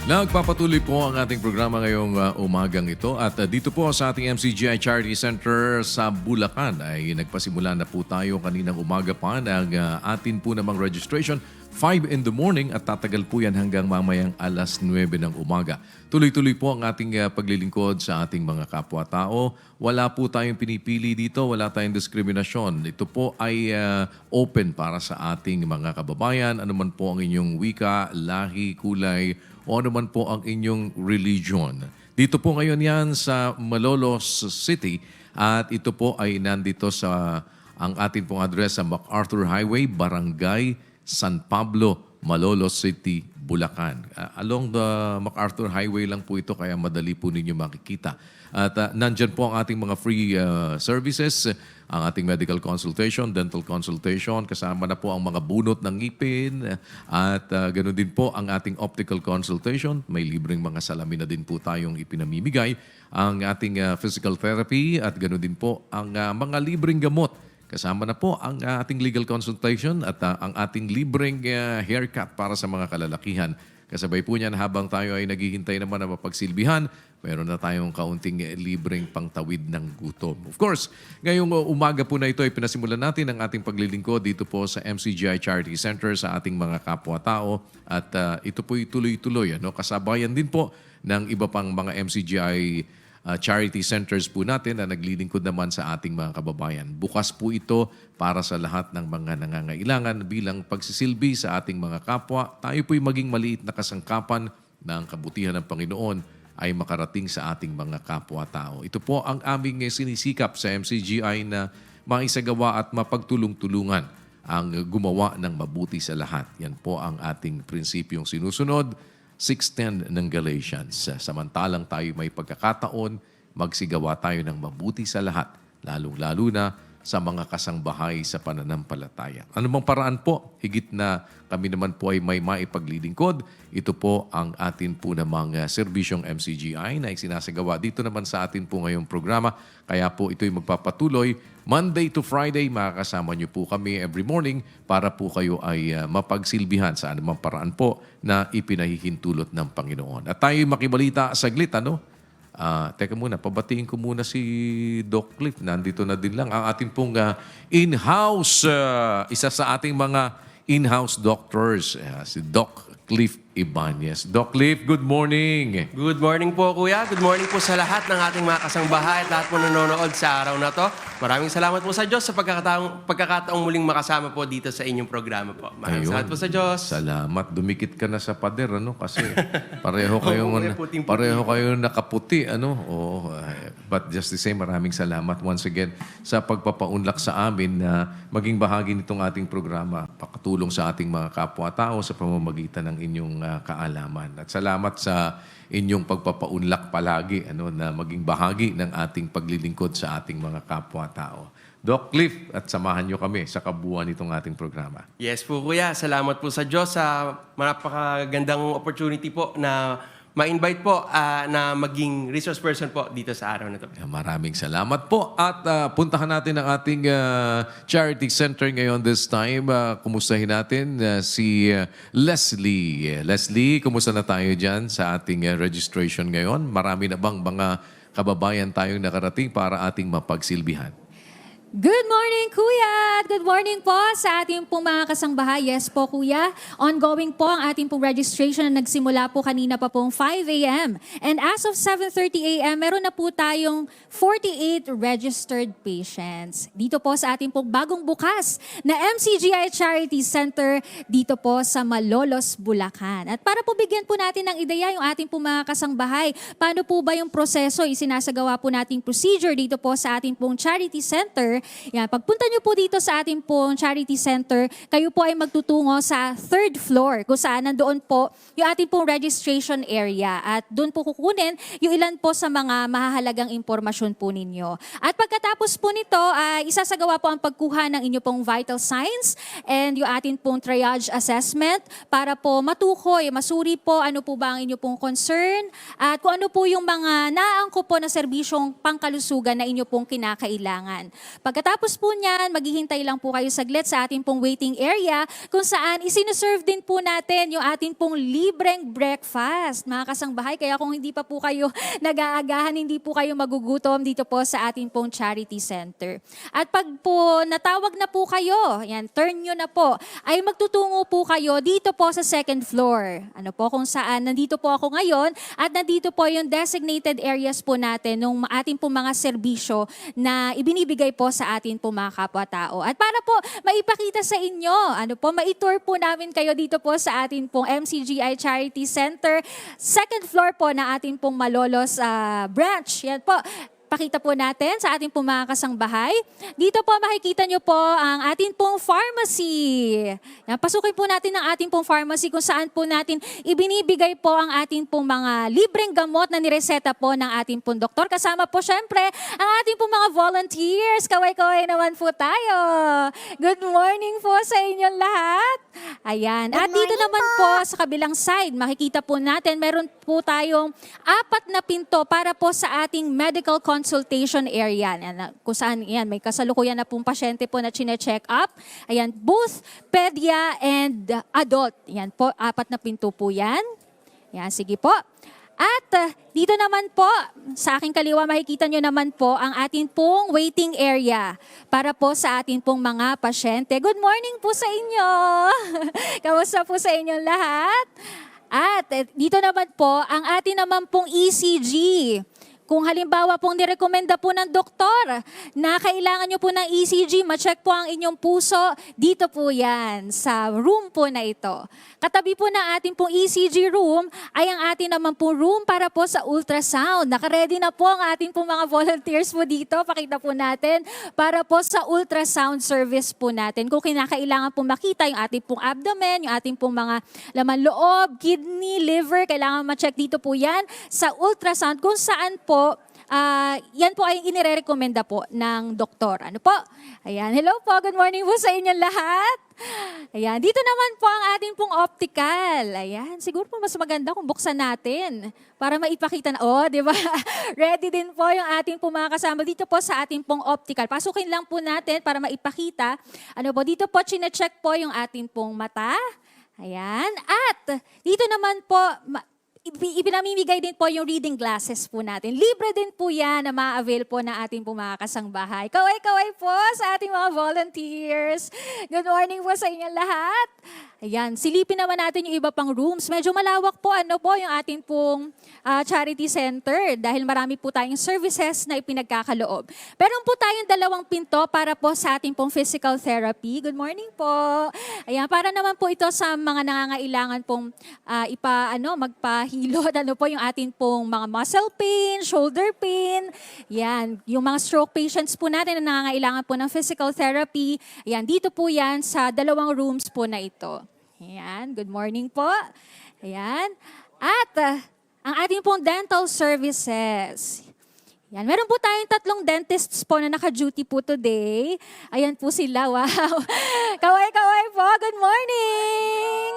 Nagpapatuloy po ang ating programa ngayong umagang ito at dito po sa ating MCGI Charity Center sa Bulacan ay nagpasimula na po tayo kaninang umaga pa ng atin po namang registration 5 in the morning at tatagal po yan hanggang mamayang alas 9 ng umaga. Tuloy-tuloy po ang ating paglilingkod sa ating mga kapwa-tao. Wala po tayong pinipili dito, wala tayong diskriminasyon. Ito po ay open para sa ating mga kababayan. Ano man po ang inyong wika, lahi, kulay, o ano man po ang inyong religion. Dito po ngayon yan sa Malolos City at ito po ay nandito sa ang atin pong address sa MacArthur Highway, Barangay San Pablo, Malolos City, Bulacan. Along the MacArthur Highway lang po ito kaya madali po ninyo makikita. At nandyan po ang ating mga free services, ang ating medical consultation, dental consultation, kasama na po ang mga bunot ng ngipin at ganoon din po ang ating optical consultation. May libreng mga salamin na din po tayong ipinamimigay. Ang ating physical therapy at ganoon din po ang mga libreng gamot. Kasama na po ang ating legal consultation at ang ating libreng haircut para sa mga kalalakihan. Kasabay po niyan habang tayo ay naghihintay naman na mapagsilbihan, meron na tayong kaunting libreng pangtawid ng gutom. Of course, ngayong umaga po na ito ay pinasimulan natin ang ating paglilingkod dito po sa MCGI Charity Center sa ating mga kapwa-tao. At ito po tuloy-tuloy. Kasabayan din po ng iba pang mga MCGI charity centers po natin na naglilingkod naman sa ating mga kababayan. Bukas po ito para sa lahat ng mga nangangailangan bilang pagsisilbi sa ating mga kapwa. Tayo po'y maging maliit na kasangkapan na ang kabutihan ng Panginoon ay makarating sa ating mga kapwa-tao. Ito po ang aming sinisikap sa MCGI na maisagawa at mapagtulong-tulungan ang gumawa ng mabuti sa lahat. Yan po ang ating prinsipyong sinusunod. 6:10 ng Galatians. Samantalang tayo may pagkakataon, magsigawa tayo ng mabuti sa lahat, lalong-lalo na sa mga kasangbahay sa pananampalataya. Ano bang paraan po, higit na kami naman po ay may maipaglilingkod, ito po ang atin po namang serbisyong MCGI na isinasagawa dito naman sa atin po ngayong programa. Kaya po ito'y magpapatuloy. Monday to Friday, makakasama niyo po kami every morning para po kayo ay mapagsilbihan sa anumang paraan po na ipinahihintulot ng Panginoon. At tayo'y makibalita saglit, ano? Teka muna, pabatiin ko muna si Doc Cliff. Nandito na din lang ang ating pong in-house, isa sa ating mga in-house doctors, si Doc Cliff Ibanez. Doc Cliff, good morning. Good morning po, Kuya. Good morning po sa lahat ng ating mga kasangbahay at lahat po nanonood sa araw na to. Maraming salamat po sa Diyos sa pagkakataong muling makasama po dito sa inyong programa po. Maraming salamat po sa Diyos. Salamat. Dumikit ka na sa pader, ano? Kasi pareho kayong nakaputi, ano? But just the same, maraming salamat once again sa pagpapaunlak sa amin na maging bahagi nitong ating programa. Pakatulong sa ating mga kapwa-tao sa pamamagitan ng inyong kaalaman. At salamat sa inyong pagpapaunlak palagi na maging bahagi ng ating paglilingkod sa ating mga kapwa-tao. Doc Cliff, at samahan nyo kami sa kabuuan nitong ating programa. Yes po, Kuya. Salamat po sa Diyos sa napakagandang opportunity po na ma-invite po na maging resource person po dito sa araw na ito. Maraming salamat po at puntahan natin ang ating charity center ngayon this time. Kumustahin natin si Leslie. Leslie, kumusta na tayo dyan sa ating registration ngayon? Marami na bang mga kababayan tayong nakarating para ating mapagsilbihan? Good morning, Kuya! Good morning po sa ating pong mga kasangbahay. Yes po, Kuya. Ongoing po ang ating pong registration na nagsimula po kanina pa pong 5 a.m. And as of 7:30 a.m., meron na po tayong 48 registered patients. Dito po sa ating pong bagong bukas na MCGI Charity Center dito po sa Malolos, Bulacan. At para po bigyan po natin ng ideya yung ating pong mga kasangbahay, paano po ba yung proseso, isinasagawa po nating procedure dito po sa ating pong Charity Center. Yan, pagpunta nyo po dito sa ating pong charity center, kayo po ay magtutungo sa 3rd floor kung saan nandoon po yung ating pong registration area at doon po kukunin yung ilan po sa mga mahahalagang impormasyon po ninyo. At pagkatapos po nito, isasagawa po ang pagkuha ng inyo pong vital signs and yung ating pong triage assessment para po matukoy, masuri po ano po ba ang inyo pong concern at kung ano po yung mga naaangko po na serbisyong pangkalusugan na inyo pong kinakailangan. Pagkatapos po niyan, maghihintay lang po kayo saglit sa ating pong waiting area kung saan isinuserve din po natin yung ating pong libreng breakfast, mga kasangbahay. Kaya kung hindi pa po kayo nag-aagahan, hindi po kayo magugutom dito po sa ating pong charity center. At pag po natawag na po kayo, yan, turn nyo na po, ay magtutungo po kayo dito po sa second floor. Ano po kung saan, nandito po ako ngayon at nandito po yung designated areas po natin ng ating po mga serbisyo na ibinibigay po sa atin po mga kapwa-tao. At para po maipakita sa inyo, ano po, maitour po namin kayo dito po sa atin pong MCGI Charity Center, second floor po na atin pong Malolos branch. Yan po. Pakita po natin sa ating pong mga kasangbahay. Dito po makikita nyo po ang ating pong pharmacy. Yan, pasukin po natin ang ating pong pharmacy kung saan po natin ibinibigay po ang ating pong mga libreng gamot na nireseta po ng ating pong doktor. Kasama po syempre ang ating pong mga volunteers. Kaway-kaway naman po tayo. Good morning po sa inyong lahat. Ayan. At dito naman po sa kabilang side, makikita po natin meron po tayong 4 na pinto para po sa ating medical consultation area. Yan, kung saan yan, may kasalukuyan na pong pasyente po na chine-check up. Ayan, both pedia and adult. Yan po, 4 na pinto po yan. Yan, sige po. At dito naman po, sa aking kaliwa, makikita nyo naman po ang ating pong waiting area para po sa ating pong mga pasyente. Good morning po sa inyo! Kamusta po sa inyong lahat? At dito naman po, ang ating naman pong ECG. Kung halimbawa pong nirekomenda po ng doktor na kailangan nyo po ng ECG, ma-check po ang inyong puso, dito po yan, sa room po na ito. Katabi po ng ating pong ECG room ay ang ating naman po room para po sa ultrasound. Nakaready na po ang ating pong mga volunteers po dito, pakita po natin, para po sa ultrasound service po natin. Kung kinakailangan po makita yung ating pong abdomen, yung ating pong mga laman loob, kidney, liver, kailangan ma-check dito po yan sa ultrasound kung saan po yan po ay inire-recommenda po ng doktor. Ano po? Ayan, hello po, good morning po sa inyong lahat. Ayan, dito naman po ang ating pong optical. Ayan, siguro po mas maganda kung buksan natin para maipakita na, di ba? Ready din po yung ating pong mga kasama dito po sa ating pong optical. Pasukin lang po natin para maipakita. Ano po, dito po chine-check po yung ating pong mata. Ayan, at dito naman po, ipinamimigay din po yung reading glasses po natin. Libre din po yan na ma-avail po na ating mga kasangbahay. Kaway-kaway po sa ating mga volunteers. Good morning po sa inyo lahat. Ayan, silipin naman natin yung iba pang rooms. Medyo malawak po, yung ating pong charity center dahil marami po tayong services na ipinagkakaloob. Meron po tayong 2 pinto para po sa ating pong physical therapy. Good morning po. Ayan, para naman po ito sa mga nangangailangan pong magpahilot, po yung ating pong mga muscle pain, shoulder pain. Yan, yung mga stroke patients po natin na nangangailangan po ng physical therapy. Ayan, dito po yan sa 2 rooms po na ito. Ayan, good morning po. Ayan. At ang ating pong dental services. Yan, meron po tayong 3 dentists po na naka-duty po today. Ayan po sila, wow. Kaway-kaway po, good morning!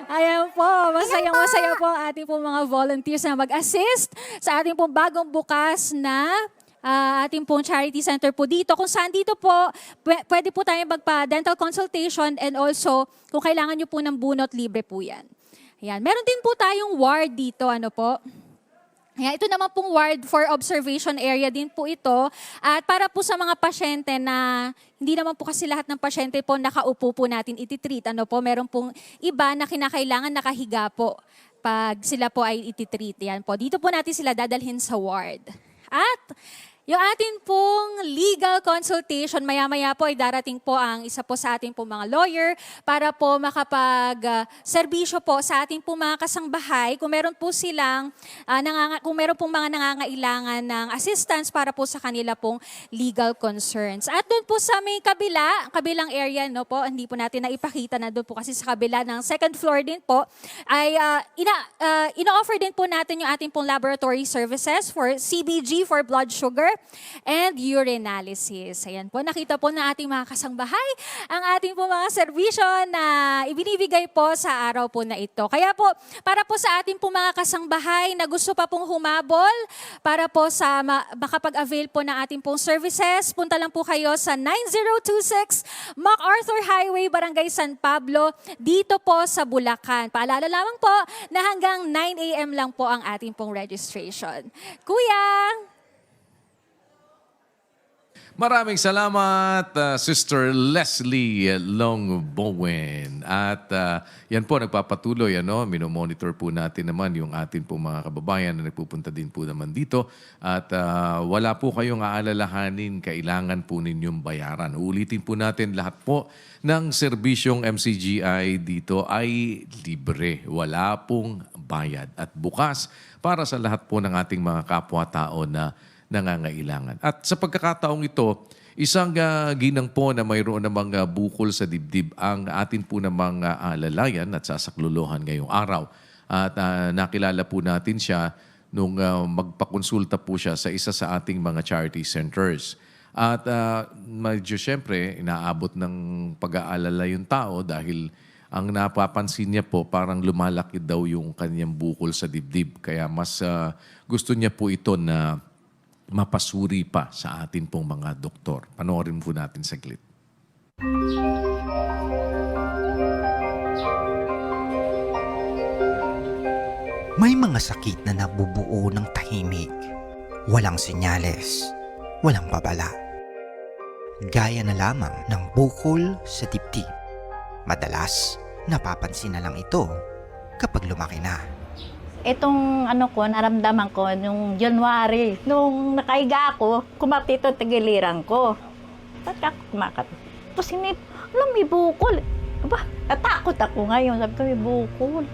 Ayan po, masayang-masaya po ang ating po mga volunteers na mag-assist sa ating pong bagong bukas na ating pong charity center po dito. Kung saan dito po, pwede po tayong magpa-dental consultation and also kung kailangan nyo po ng bunot, libre po yan. Ayan. Meron din po tayong ward dito, Ayan, ito naman pong ward for observation area din po ito. At para po sa mga pasyente na hindi naman po kasi lahat ng pasyente po nakaupo po natin ititreat. Meron pong iba na kinakailangan nakahiga po pag sila po ay ititreat. Yan po. Dito po natin sila dadalhin sa ward. At yung ating pong legal consultation, maya-maya po ay darating po ang isa po sa ating pong mga lawyer para po makapag-serbisyo po sa ating pong mga kasangbahay kung meron po silang, kung meron pong mga nangangailangan ng assistance para po sa kanila pong legal concerns. At doon po sa may kabilang area, hindi po natin naipakita na doon po kasi sa kabila ng second floor din po, ay ina-offer din po natin yung ating pong laboratory services for CBG, for blood sugar. and urinalysis. Ayan po, nakita po na ating mga kasangbahay ang ating po mga serbisyo na ibinibigay po sa araw po na ito. Kaya po, para po sa ating po mga kasangbahay na gusto pa pong humabol, para po sa makapag-avail po ng ating pong services, punta lang po kayo sa 9026 MacArthur Highway, Barangay San Pablo, dito po sa Bulacan. Paalala lamang po na hanggang 9 a.m. lang po ang ating pong registration. Kuya! Maraming salamat, Sister Leslie Longbowen. At yan po, nagpapatuloy, minomonitor po natin naman yung atin po mga kababayan na nagpupunta din po naman dito. At wala po kayong aalalahanin, kailangan po ninyong bayaran. Uulitin po natin lahat po ng serbisyong MCGI dito ay libre. Wala pong bayad. At bukas para sa lahat po ng ating mga kapwa-tao na nangangailangan. At sa pagkakataong ito, isang ginang po na mayroon namang bukol sa dibdib ang atin po namang alalayan at sasaklolohan ngayong araw. At nakilala po natin siya nung magpakonsulta po siya sa isa sa ating mga charity centers. At medyo siyempre, inaabot ng pag-aalala yung tao dahil ang napapansin niya po parang lumalaki daw yung kanyang bukol sa dibdib. Kaya mas gusto niya po ito na mapasuri pa sa atin pong mga doktor. Panoorin po natin saglit. May mga sakit na nabubuo ng tahimik. Walang senyales, walang babala. Gaya na lamang ng bukol sa dibdib. Madalas, napapansin na lang ito kapag lumaki na. Itong naramdaman ko nung January, nung nakahiga ako, kumapit ito tagiliran ko. Ba't ako kumakapit? Tapos may bukol. Aba, natakot ako ngayon. Sabi ko, may bukol.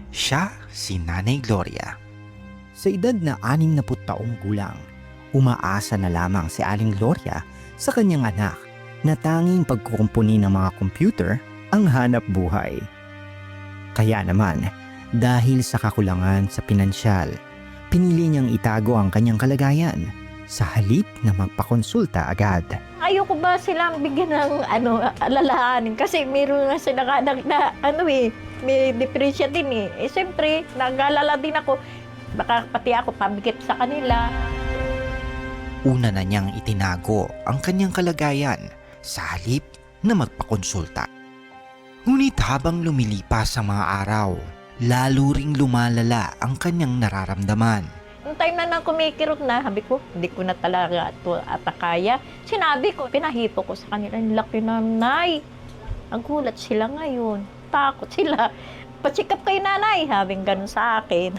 Siya si Nanay Gloria. Sa edad na 60 taong gulang, umaasa na lamang si Aling Gloria sa kanyang anak na tanging pagkukumpuni ng mga computer ang hanap buhay. Kaya naman, dahil sa kakulangan sa pinansyal, pinili niyang itago ang kanyang kalagayan sa halip na magpakonsulta agad. Ayoko ba silang bigyan ng alalahanin? Kasi meron nga silang anak na may depresya din eh. Siyempre, nag-alala din ako. Baka pati ako pabigit sa kanila. Una na niyang itinago ang kanyang kalagayan sa halip na magpakonsulta. Ngunit habang lumilipas ang mga araw, lalo ring lumalala ang kanyang nararamdaman. Nung time na nang kumikirot na, sabi ko, hindi ko na talaga ito atakaya. Sinabi ko, pinahipo ko sa kanila, laki na, Nay. Nagulat sila ngayon. Takot sila. Patsikap kay nanay, habing ganun sa akin.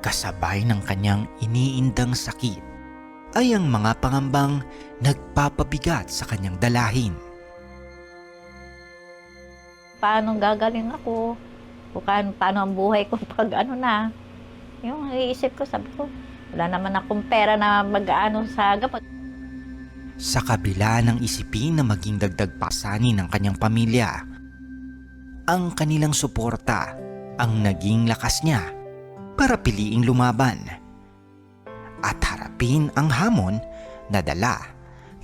Kasabay ng kanyang iniindang sakit ay ang mga pangambang nagpapabigat sa kanyang dalahin. Paano gagaling ako? O paano ang buhay ko pag yung iisip ko, sabi ko, wala naman akong pera na mag-ano sa gamot. Sa kabila ng isipin na maging dagdag pasanin ng kanyang pamilya, ang kanilang suporta ang naging lakas niya para piliing lumaban at harapin ang hamon na dala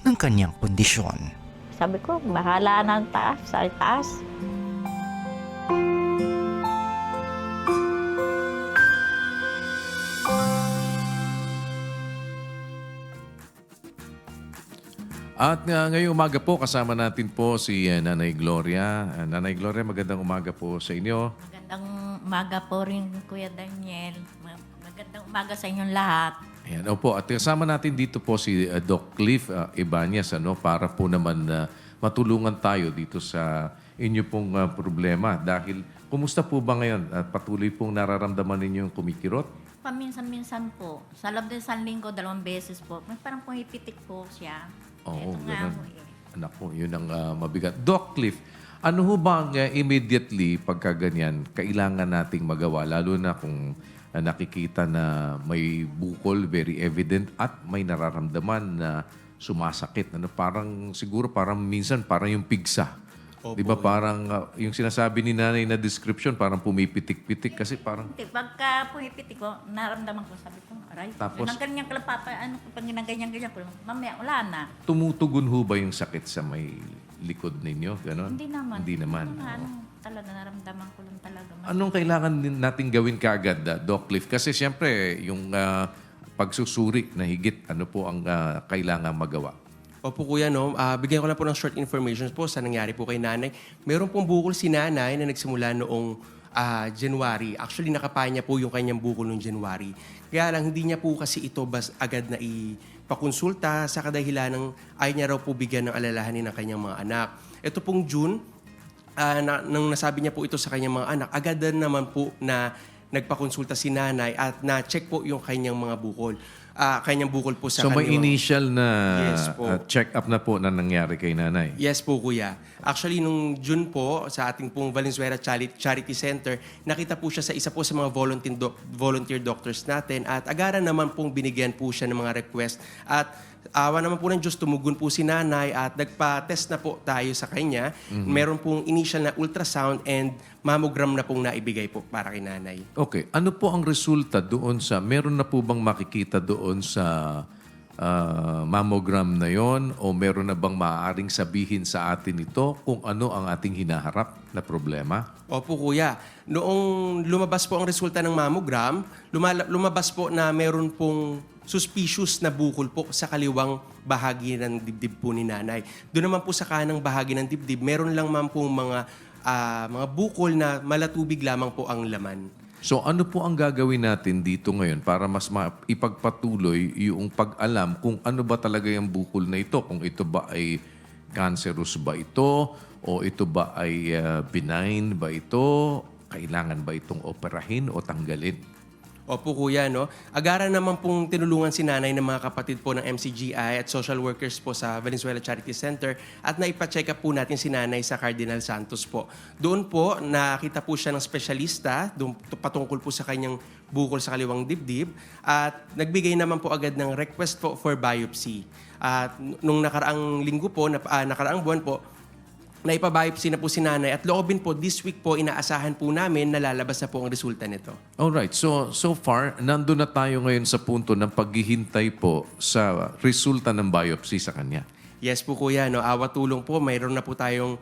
ng kanyang kondisyon. Sabi ko, bahala na ang taas, sa taas. At ngayong umaga po, kasama natin po si Nanay Gloria. Nanay Gloria, magandang umaga po sa inyo. Magandang umaga po rin, Kuya Daniel. Magandang umaga sa inyong lahat. Ayan, opo. At kasama natin dito po si Doc Cliff Ibanez para po naman matulungan tayo dito sa inyo pong problema. Dahil, kumusta po ba ngayon? At patuloy pong nararamdaman ninyo yung kumikirot? Paminsan-minsan po. Sa loob ng isang linggo, 2 beses po. May parang pumipitik po siya. Oo, Ito nga ganun. po eh. Anak ko, yun ang mabigat. Doc Cliff, ano ho ba ang immediately pagka ganyan, kailangan nating magawa? Lalo na kung nakikita na may bukol, very evident, at may nararamdaman na sumasakit. Siguro parang minsan parang yung pigsa. Opo, Di ba parang yung sinasabi ni nanay na description, parang pumipitik-pitik kasi parang Hindi, pagka pumipitik ko, naramdaman ko, sabi ko, aray, Tapos- ganyan-ganyan ko lang, papa, ano, pag ginaganyan-ganyan ko, mamaya, wala na. tumutugon ho ba yung sakit sa may likod ninyo? Ganon? Hindi naman. Hindi naman. Ano, talaga, naramdaman ko lang talaga. Anong kailangan natin gawin kaagad, Doc Cliff? Kasi siyempre, yung pagsusuri na higit, ano po ang kailangan magawa? Opo kuya, no? Bigyan ko lang po ng short information po sa nangyari po kay nanay. Meron pong bukol si nanay na nagsimula noong January. Actually, nakapanya po yung kanyang bukol noong January. Kaya lang, hindi niya po kasi ito agad na ipakonsulta sa kadahilan ng ayaw niya raw po bigyan ng alalahanin ng kanyang mga anak. Ito pong June, nang nasabi niya po ito sa kanyang mga anak, agad na naman po na nagpakonsulta si nanay at na-check po yung kanyang mga bukol. Kanyang bukol po sa So may kanyang... initial na Yes po. check-up na po na nangyari kay nanay? Yes po, kuya. Actually, nung June po, sa ating pong Valenzuela Charity Center, nakita po siya sa isa po sa mga volunteer doctors natin at agaran naman pong binigyan po siya ng mga request. At awa naman po ng Diyos, tumugon po si nanay at nagpa-test na po tayo sa kanya. Meron pong initial na ultrasound and mammogram na pong naibigay po para kay nanay. Okay. Ano po ang resulta doon sa... Meron na po bang makikita doon sa mammogram na yon o meron na bang maaaring sabihin sa atin ito kung ano ang ating hinaharap na problema? Opo, kuya. Noong lumabas po ang resulta ng mammogram, lumabas po na meron pong suspicious na bukol po sa kaliwang bahagi ng dibdib po ni nanay. Doon naman po sa kanang bahagi ng dibdib, meron lang man po mga bukol na malatubig lamang po ang laman. So ano po ang gagawin natin dito ngayon para mas ipagpatuloy yung pag-alam kung ano ba talaga yung bukol na ito? Kung ito ba ay cancerous ba ito? O ito ba ay benign ba ito? Kailangan ba itong operahin o tanggalin? Opo, kuya, no? Agaran naman pong tinulungan si nanay ng mga kapatid po ng MCGI at social workers po sa Valenzuela Charity Center at naipa-check up po natin si nanay sa Cardinal Santos po. Doon po, nakita po siya ng espesyalista, doon patungkol po sa kanyang bukol sa kaliwang dibdib at nagbigay naman po agad ng request po for biopsy. At nung nakaraang linggo po, nakaraang buwan po, naipa-biopsy na po si nanay at loobin po, this week po, inaasahan po namin na lalabas na po ang resulta nito. Alright, so far, nandun na tayo ngayon sa punto ng paghihintay po sa resulta ng biopsy sa kanya. Yes po kuya, no? Awa tulong po, mayroon na po tayong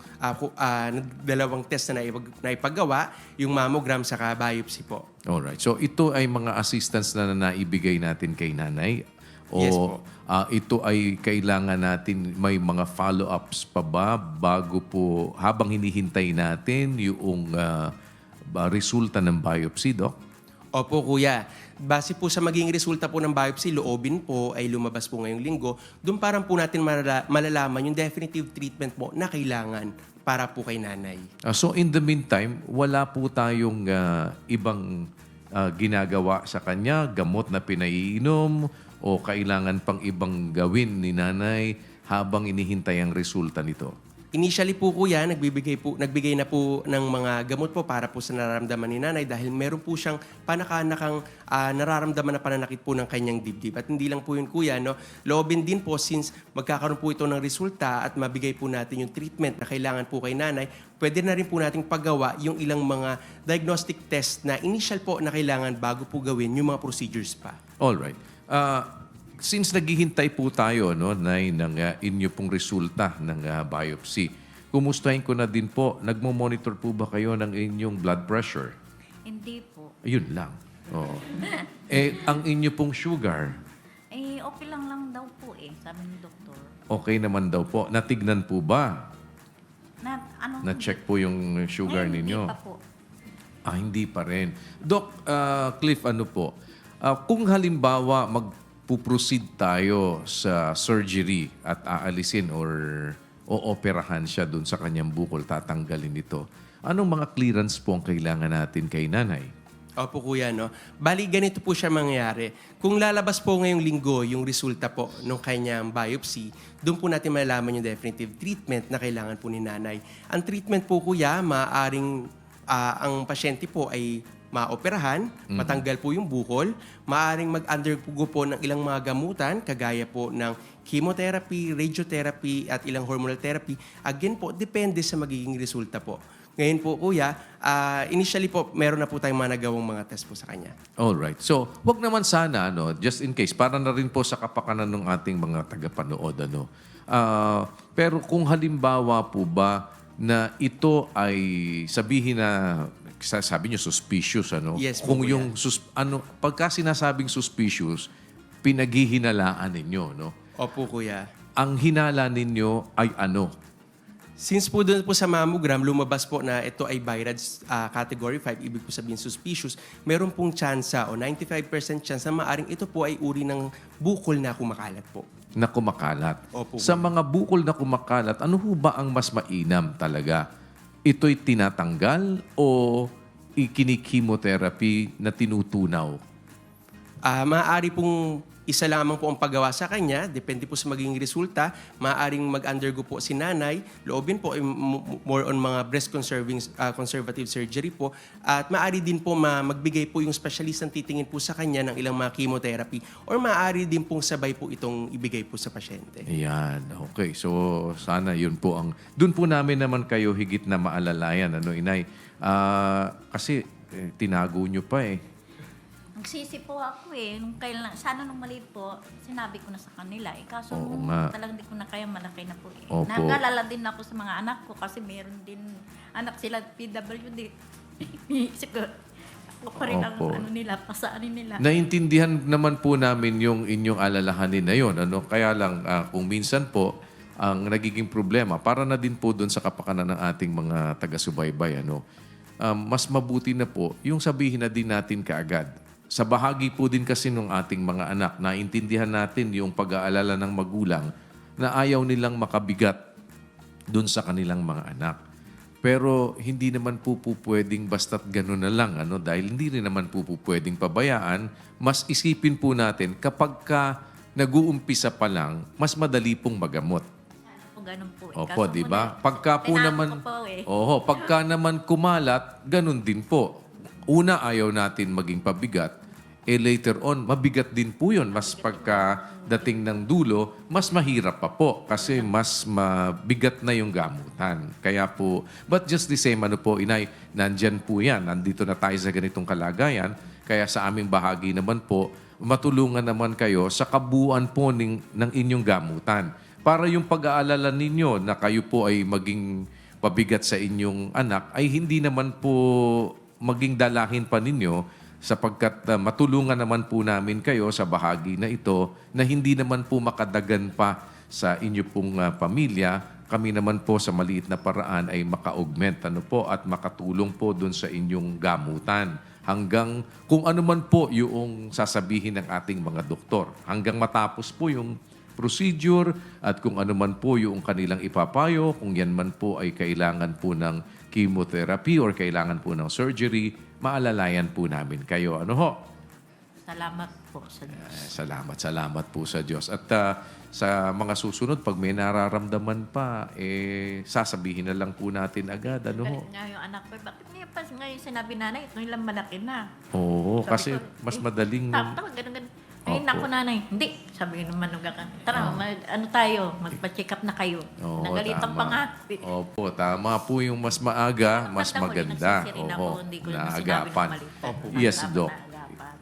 dalawang test na naipagawa, yung mammogram sa biopsy po. Alright, so ito ay mga assistance na naibigay natin kay nanay? O Yes po. Ito ay kailangan natin, may mga follow-ups pa ba bago po, habang hinihintay natin yung resulta ng biopsy, Doc? Opo kuya, base po sa maging resulta po ng biopsy, loobin po ay lumabas po ngayong linggo, doon parang po natin malalaman yung definitive treatment po na kailangan para po kay nanay. So in the meantime, wala po tayong ibang ginagawa sa kanya, gamot na pinaiinom, o kailangan pang ibang gawin ni nanay habang inihintay ang resulta nito? Initially po kuya, nagbigay na po ng mga gamot po para po sa nararamdaman ni nanay dahil meron po siyang panakanakang nararamdaman na pananakit po ng kanyang dibdib. At hindi lang po yun kuya, no? Loobin din po since magkakaroon po ito ng resulta at mabigay po natin yung treatment na kailangan po kay nanay, pwede na rin po nating paggawa yung ilang mga diagnostic test na initial po na kailangan bago po gawin yung mga procedures pa. Alright. Since naghihintay po tayo, no, Nay, ng inyo pong resulta ng biopsy, kumustahin ko na din po, nagmo-monitor po ba kayo ng inyong blood pressure? Hindi po. Ayun lang. Oo. Ang inyo pong sugar, Okay lang daw po sabi ni doktor. okay naman daw po. Natignan po ba? Ano? Na-check po yung sugar ninyo? Hindi pa po. Hindi pa rin. Doc, Cliff, ano po? Kung halimbawa magpuproceed tayo sa surgery at aalisin or ooperahan siya dun sa kanyang bukol, tatanggalin ito, anong mga clearance po ang kailangan natin kay nanay? Opo kuya, no? Bali, ganito po siya mangyayari. Kung lalabas po ngayong linggo yung resulta po ng kanyang biopsy, doon po natin malalaman yung definitive treatment na kailangan po ni nanay. Ang treatment po kuya, maaaring ang pasyente po ay maoperahan, matanggal po yung bukol, maaaring mag-undergo po ng ilang mga gamutan, kagaya po ng chemotherapy, radiotherapy, at ilang hormonal therapy. Again po, depende sa magiging resulta po. Ngayon po, kuya, initially po, meron na po tayong mga nagawang mga test po sa kanya. Alright. So, wag naman sana, just in case, para na rin po sa kapakanan ng ating mga tagapanood, pero kung halimbawa po ba na ito ay sabihin na, sabi niyo suspicious, Yes po, kung kuya. yung, pagka sinasabing suspicious, pinaghihinalaan ninyo, no? Opo, kuya. Ang hinala ninyo ay ano? Since po doon po sa mammogram, lumabas po na ito ay BI-RADS category 5, ibig po sabihin suspicious, meron pong tsansa o 95% chance na maaring ito po ay uri ng bukol na kumakalat po. Na kumakalat. Opo. Sa mga bukol na kumakalat, ano ho ba ang mas mainam talaga? Ito'y tinatanggal o ikini-chemotherapy na tinutunaw? Maaari pong isa lamang po ang paggawa sa kanya, depende po sa magiging resulta. Maaaring mag-undergo po si nanay, loobin po ay more on mga breast conservative surgery po. At maaari din po magbigay po yung specialist ang titingin po sa kanya ng ilang mga chemotherapy or maaari din pong sabay po itong ibigay po sa pasyente. Ayan. Okay. So, sana yun po ang... Doon po namin naman kayo higit na maalalayan, inay? Kasi tinago nyo pa eh. Nagsisi po ako nung kailan, sana nung maliit po, sinabi ko na sa kanila Kaso Oo nga. talagang di ko na kaya, malaki na po Opo. Nag-alala din ako sa mga anak ko kasi meron din anak sila PWD. Isip ko, ako pa rin ang Opo. nila, pasaanin nila. Naintindihan naman po namin yung inyong alalahanin na yun. Kaya lang, kung minsan po, ang nagiging problema, para na din po doon sa kapakanan ng ating mga taga-subaybay, mas mabuti na po yung sabihin na din natin kaagad. Sa bahagi po din kasi ng ating mga anak, naintindihan natin yung pag-aalala ng magulang na ayaw nilang makabigat doon sa kanilang mga anak. Pero hindi naman po pwedeng basta't gano'n na lang, dahil hindi rin naman po pwedeng pabayaan. Mas isipin po natin, kapag ka nag-uumpisa pa lang, mas madali pong magamot. Ganun po Opo, Kaso di ba? muna, Pagka po tinako naman, ko po oho, pagka naman kumalat, ganun din po. Una, ayaw natin maging pabigat. Later on, mabigat din po yun. Mas pagka dating ng dulo, mas mahirap pa po kasi mas mabigat na yung gamutan. Kaya po, but just the same, inay, nandyan po yan. Nandito na tayo sa ganitong kalagayan. Kaya sa aming bahagi naman po, matulungan naman kayo sa kabuuan po ng inyong gamutan. Para yung pag-aalala ninyo na kayo po ay maging pabigat sa inyong anak, ay hindi naman po maging dalahin pa ninyo sapagkat matulungan naman po namin kayo sa bahagi na ito na hindi naman po makadagan pa sa inyo pong pamilya. Kami naman po sa maliit na paraan ay maka-augment at makatulong po doon sa inyong gamutan. Hanggang kung ano man po yung sasabihin ng ating mga doktor. Hanggang matapos po yung procedure at kung ano man po yung kanilang ipapayo, kung yan man po ay kailangan po ng chemotherapy or kailangan po ng surgery, maalalayan po namin kayo. Salamat po sa Diyos. Salamat po sa Diyos. At sa mga susunod, pag may nararamdaman pa, sasabihin na lang po natin agad. Galit nga yung anak ko, bakit niya pa ngayon sinabi nanay, ito nilang malaki na. Oo, Sabi kasi ko, mas madaling... Ganun. Ay, Opo. naku nanay, hindi. Sabi ng manuga ka, tara, magpa-check up na kayo. Oo, Nagalitan tama. pa nga. Opo, tama po yung mas maaga, mas Basta ko, maganda. nagsisiri na ako, hindi ko naman sinabi naagapan. ng mali. Yes, Naagapan, Doc. naagapan.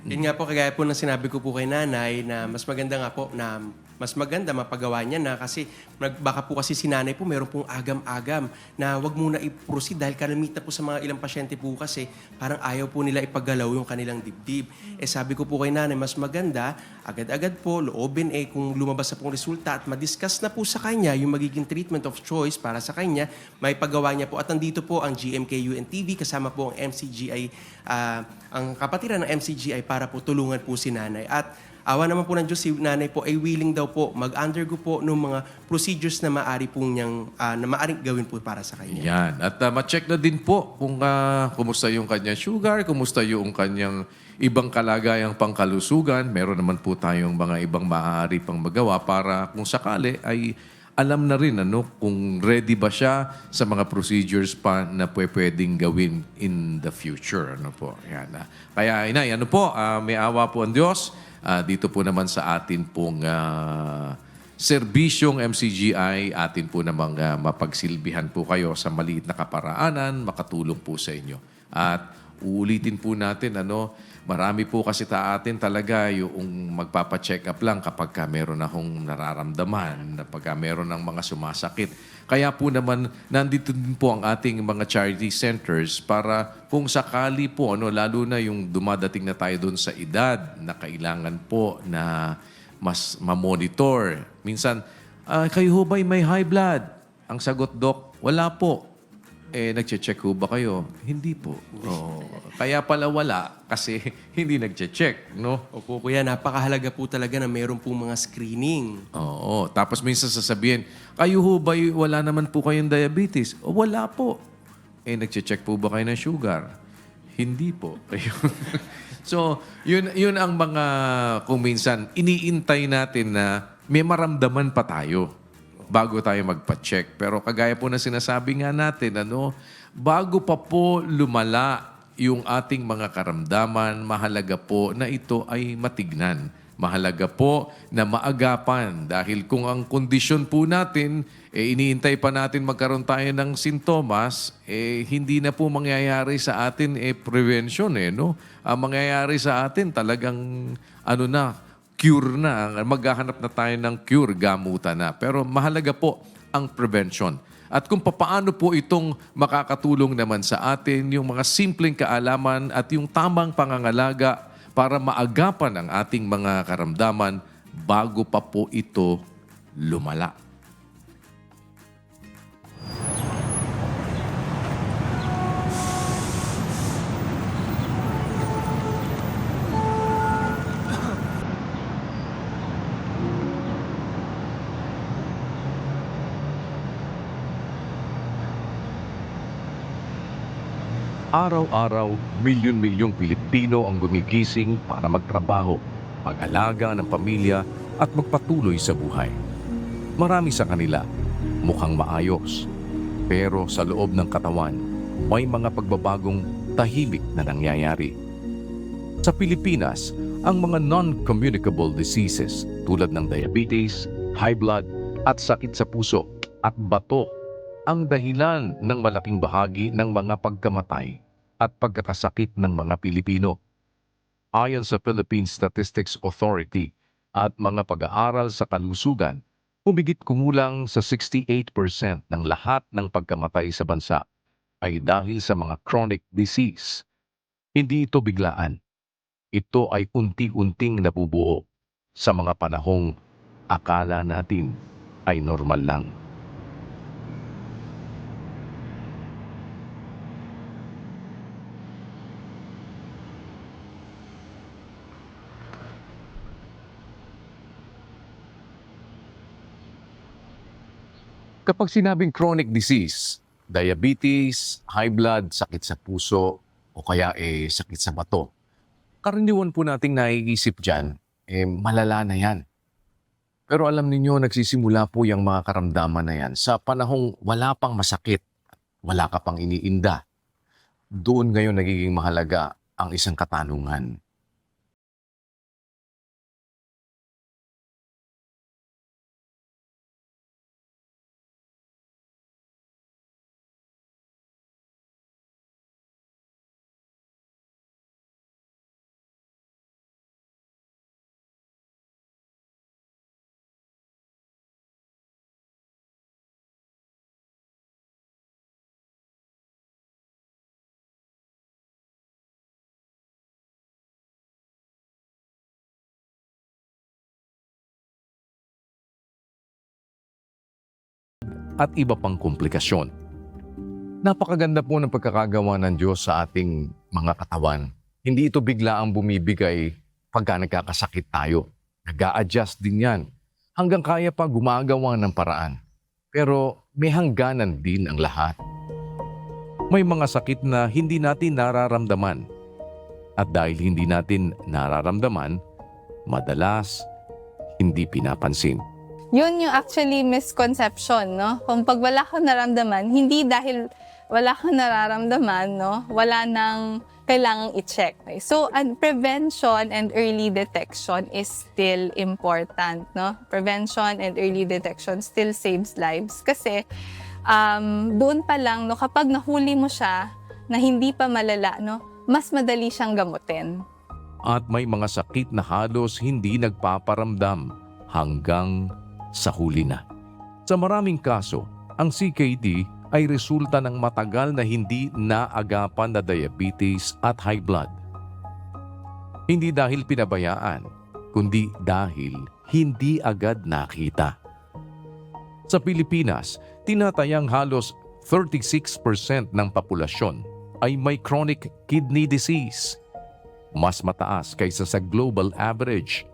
Yun nga po, kagaya po ng sinabi ko po kay nanay na mas maganda nga po na mas maganda mapagawa niya na kasi baka po kasi si nanay po meron pong agam-agam na wag muna i-proceed dahil kalimitan po sa mga ilang pasyente po kasi parang ayaw po nila ipagalaw yung kanilang dibdib. Sabi ko po kay nanay, mas maganda, agad-agad po, loobin kung lumabas na pong resulta at madiscuss na po sa kanya yung magiging treatment of choice para sa kanya, may paggawa niya po. At nandito po ang GMK-UNTV kasama po ang MCGI, ang kapatiran ng MCGI para po tulungan po si nanay. At awa naman po ng Diyos, si nanay po ay willing daw po mag-undergo po ng mga procedures na maaari pong niyang, na maaring gawin po para sa kanya. Yan. At ma-check na din po kung kumusta yung kanyang sugar, kumusta yung kanyang ibang kalagayang pangkalusugan. Meron naman po tayong mga ibang maaari pang magawa para kung sakali ay alam na rin kung ready ba siya sa mga procedures pa na pwedeng gawin in the future. Yan. Kaya inay, may awa po ang Diyos. Dito po naman sa atin pong serbisyong MCGI, atin po namang mapagsilbihan po kayo sa maliit na kaparaanan, makatulong po sa inyo. At uulitin po natin, marami po kasi atin talaga yung magpapacheck up lang kapag meron akong nararamdaman, kapag meron ng mga sumasakit. Kaya po naman, nandito din po ang ating mga charity centers para kung sakali po, lalo na yung dumadating na tayo doon sa edad na kailangan po na mas mamonitor. Minsan, kayo ho ba'y may high blood? Ang sagot, Dok, wala po. Nagche-check ho ba kayo? Hindi po. Kaya pala wala kasi hindi nagche-check, no? Opo, kuya, napakahalaga po talaga na meron po mga screening. Oo. Tapos minsan sasabihin, kayo ho ba'y wala naman po kayong diabetes? O, wala po. Nagche-check po ba kayo ng sugar? Hindi po. So, yun ang mga kung minsan iniintay natin na may maramdaman pa tayo bago tayo magpa-check. Pero kagaya po na sinasabi nga natin, bago pa po lumala yung ating mga karamdaman, mahalaga po na ito ay matignan. Mahalaga po na maagapan dahil kung ang kondisyon po natin, iniintay pa natin magkaroon tayo ng sintomas, hindi na po mangyayari sa atin prevention. Ang mangyayari sa atin talagang cure na. Maghahanap na tayo ng cure, gamutan na. Pero mahalaga po ang prevention. At kung paano po itong makakatulong naman sa atin, yung mga simpleng kaalaman at yung tamang pangangalaga para maagapan ang ating mga karamdaman bago pa po ito lumala. Araw-araw, milyon-milyong Pilipino ang gumigising para magtrabaho, mag-alaga ng pamilya at magpatuloy sa buhay. Marami sa kanila mukhang maayos, pero sa loob ng katawan, may mga pagbabagong tahimik na nangyayari. Sa Pilipinas, ang mga non-communicable diseases tulad ng diabetes, high blood at sakit sa puso at bato ang dahilan ng malaking bahagi ng mga pagkamatay at pagkakasakit ng mga Pilipino. Ayon sa Philippine Statistics Authority at mga pag-aaral sa kalusugan, humigit kumulang sa 68% ng lahat ng pagkamatay sa bansa ay dahil sa mga chronic disease. Hindi ito biglaan. Ito ay unti-unting nabubuo sa mga panahong akala natin ay normal lang. Kapag sinabing chronic disease, diabetes, high blood, sakit sa puso, o kaya sakit sa bato, karaniwan po nating naiisip dyan, malala na yan. Pero alam ninyo, nagsisimula po yung mga karamdaman na yan sa panahong wala pang masakit, wala ka pang iniinda. Doon ngayon nagiging mahalaga ang isang katanungan. At iba pang komplikasyon. Napakaganda po ng pagkakagawa ng Diyos sa ating mga katawan. Hindi ito bigla ang bumibigay pagka nagkakasakit tayo. Nag-a-adjust din yan. Hanggang kaya pa gumagawa ng paraan. Pero may hangganan din ang lahat. May mga sakit na hindi natin nararamdaman. At dahil hindi natin nararamdaman, madalas hindi pinapansin. Yun yung actually misconception, no? Kung pag wala kang naramdaman, hindi dahil wala kang nararamdaman, no? Wala nang kailangang i-check. Okay? So, prevention and early detection is still important, no? Prevention and early detection still saves lives kasi doon pa lang, no, kapag nahuli mo siya na hindi pa malala, no, mas madali siyang gamutin. At may mga sakit na halos hindi nagpaparamdam hanggang sa huli na. Sa maraming kaso, ang CKD ay resulta ng matagal na hindi naagapan na diabetes at high blood. Hindi dahil pinabayaan, kundi dahil hindi agad nakita. Sa Pilipinas, tinatayang halos 36% ng populasyon ay may chronic kidney disease. Mas mataas kaysa sa global average.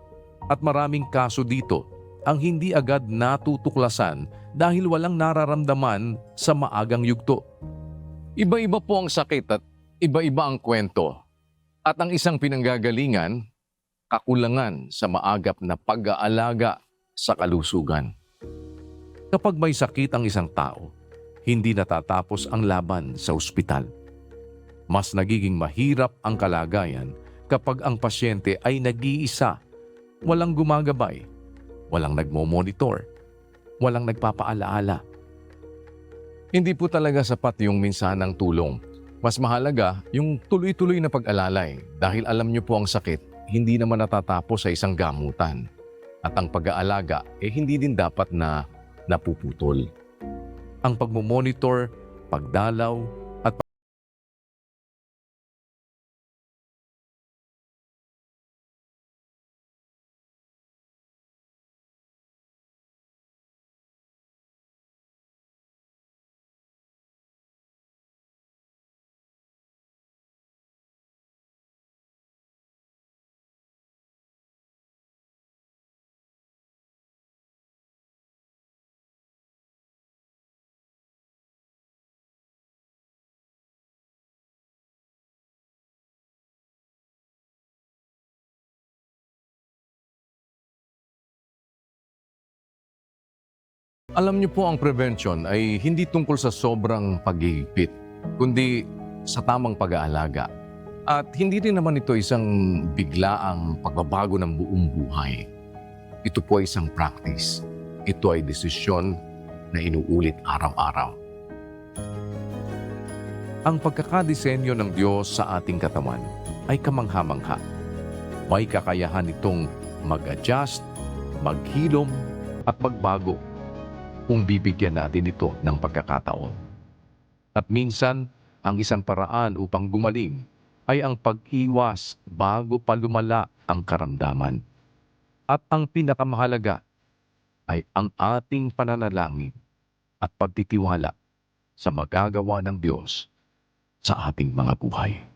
At maraming kaso dito ang hindi agad natutuklasan dahil walang nararamdaman sa maagang yugto. Iba-iba po ang sakit at iba-iba ang kwento. At ang isang pinanggagalingan, kakulangan sa maagap na pag-aalaga sa kalusugan. Kapag may sakit ang isang tao, hindi natatapos ang laban sa ospital. Mas nagiging mahirap ang kalagayan kapag ang pasyente ay nag-iisa, walang gumagabay, walang nagmo-monitor, walang nagpapaalaala. Hindi po talaga sapat yung minsanang tulong. Mas mahalaga yung tuloy-tuloy na pag-alalay dahil alam niyo po ang sakit, hindi naman natatapos sa isang gamutan. At ang pag-aalaga hindi din dapat na napuputol. Ang pagmomonitor, pagdalaw, at alam niyo po ang prevention ay hindi tungkol sa sobrang paghihigpit, kundi sa tamang pag-aalaga. At hindi rin naman ito isang biglaang pagbabago ng buong buhay. Ito po ay isang practice. Ito ay desisyon na inuulit araw-araw. Ang pagkakadisenyo ng Diyos sa ating katawan ay kamangha-mangha. May kakayahan itong mag-adjust, maghilom at magbago kung bibigyan natin ito ng pagkakataon. At minsan, ang isang paraan upang gumaling ay ang pag-iwas bago pa lumala ang karamdaman. At ang pinakamahalaga ay ang ating pananalangin at pagtitiwala sa magagawa ng Diyos sa ating mga buhay.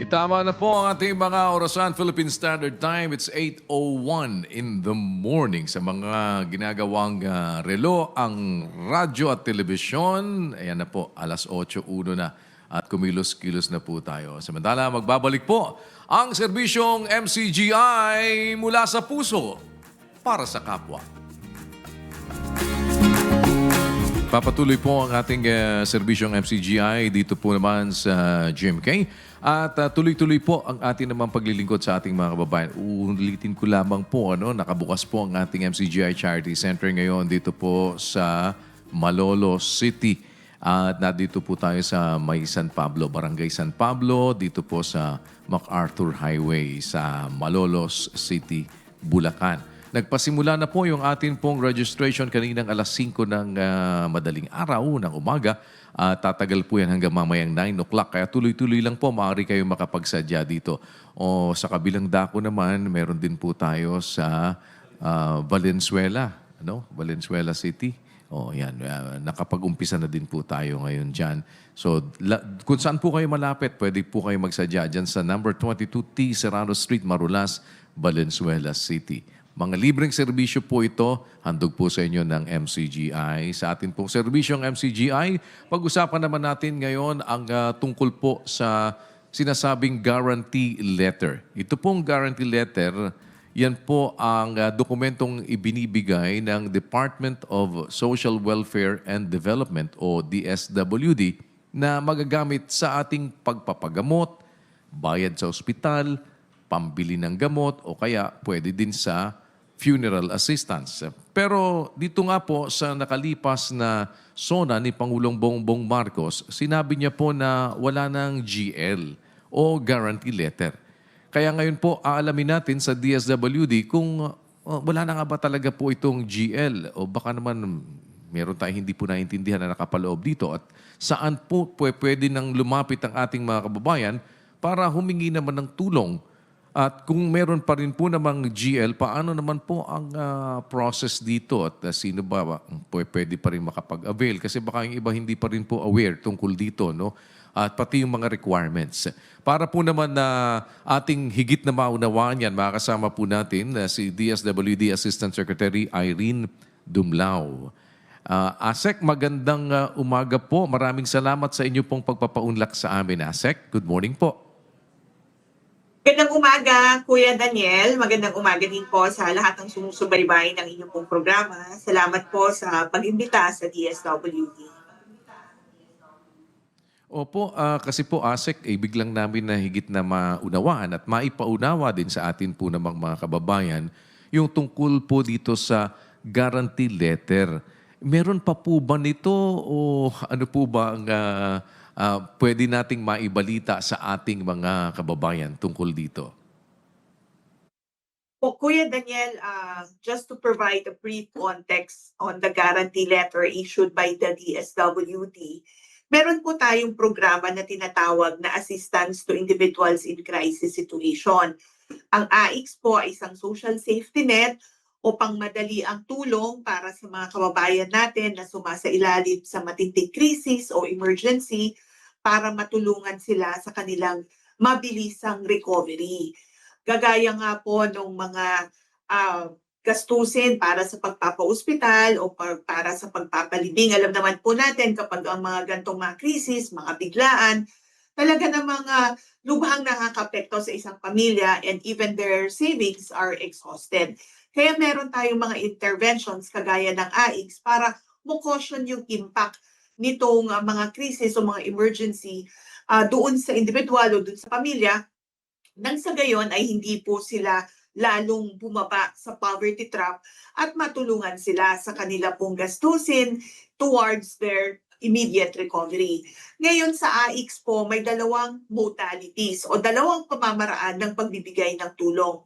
Itama na po ang ating mga orasan. Philippine Standard Time. It's 8:01 in the morning. Sa mga ginagawang relo, ang radyo at telebisyon, ayan na po, alas 8:01 na at kumilos-kilos na po tayo. Samantala, magbabalik po ang serbisyong MCGI mula sa puso para sa kapwa. Papatuloy po ang ating serbisyong MCGI dito po naman sa GMK. At tuloy-tuloy po ang ating naman paglilingkod sa ating mga kababayan. Uulitin ko lamang po, nakabukas po ang ating MCGI Charity Center ngayon dito po sa Malolos City. At nandito po tayo sa May San Pablo, Barangay San Pablo, dito po sa MacArthur Highway sa Malolos City, Bulacan. Nagpasimula na po yung atin pong registration kaninang alas 5 ng madaling araw ng umaga. Tatagal po yan hanggang mamayang 9 o'clock. Kaya tuloy-tuloy lang po, maaari kayo makapagsadya dito. O sa kabilang dako naman, meron din po tayo sa Valenzuela, Valenzuela City. Oh, yan. Nakapag-umpisa na din po tayo ngayon dyan. So, kung saan po kayo malapit, pwede po kayo magsadya dyan sa number 22T Serrano Street, Marulas, Valenzuela City. Mga libreng serbisyo po ito, handog po sa inyo ng MCGI. Sa atin pong serbisyong MCGI, pag-usapan naman natin ngayon ang tungkol po sa sinasabing guarantee letter. Ito pong guarantee letter, yan po ang dokumentong ibinibigay ng Department of Social Welfare and Development o DSWD na magagamit sa ating pagpapagamot, bayad sa ospital, pambili ng gamot o kaya pwede din sa funeral assistance. Pero dito nga po sa nakalipas na SONA ni Pangulong Bongbong Marcos, sinabi niya po na wala ng GL o guarantee letter. Kaya ngayon po aalamin natin sa DSWD kung wala na nga ba talaga po itong GL o baka naman meron tayong hindi po naintindihan na nakapaloob dito at saan po pwede nang lumapit ang ating mga kababayan para humingi naman ng tulong. At kung meron pa rin po namang GL, paano naman po ang process dito at sino ba pwede pa rin makapag-avail? Kasi baka yung iba hindi pa rin po aware tungkol dito, no? At pati yung mga requirements. Para po naman na ating higit na maunawaan yan, makakasama po natin si DSWD Assistant Secretary Irene Dumlao. Asek, magandang umaga po. Maraming salamat sa inyo pong pagpapaunlak sa amin, Asek. Good morning po. Magandang umaga, Kuya Daniel. Magandang umaga din po sa lahat ng sumusubaybay ng inyong pong programa. Salamat po sa pag-imbita sa DSWD. Opo, kasi po ASEC, biglang namin na higit na maunawaan at maipaunawa din sa atin po namang mga kababayan yung tungkol po dito sa guarantee letter. Meron pa po ba nito o ano po ba ang pwede nating maibalita sa ating mga kababayan tungkol dito? Po, Kuya Daniel, just to provide a brief context on the guarantee letter issued by the DSWD, meron po tayong programa na tinatawag na Assistance to Individuals in Crisis Situation. Ang AICS po ay isang social safety net o pangmadali ang tulong para sa mga kababayan natin na sumasailalim sa matinding krisis o emergency para matulungan sila sa kanilang mabilisang recovery. Gagaya nga po ng mga gastusin para sa pagpapa-ospital o para sa pagpapalibing. Alam naman po natin kapag ang mga gantong mga krisis, mga biglaan, talaga namang lubhang nakakapekto sa isang pamilya and even their savings are exhausted. Kaya meron tayong mga interventions kagaya ng AICS para mo-caution yung impact nitong mga krisis o mga emergency doon sa individual o doon sa pamilya nang sa gayon ay hindi po sila lalong bumaba sa poverty trap at matulungan sila sa kanila pong gastusin towards their immediate recovery. Ngayon sa AICS po, may dalawang modalities o dalawang pamamaraan ng pagbibigay ng tulong.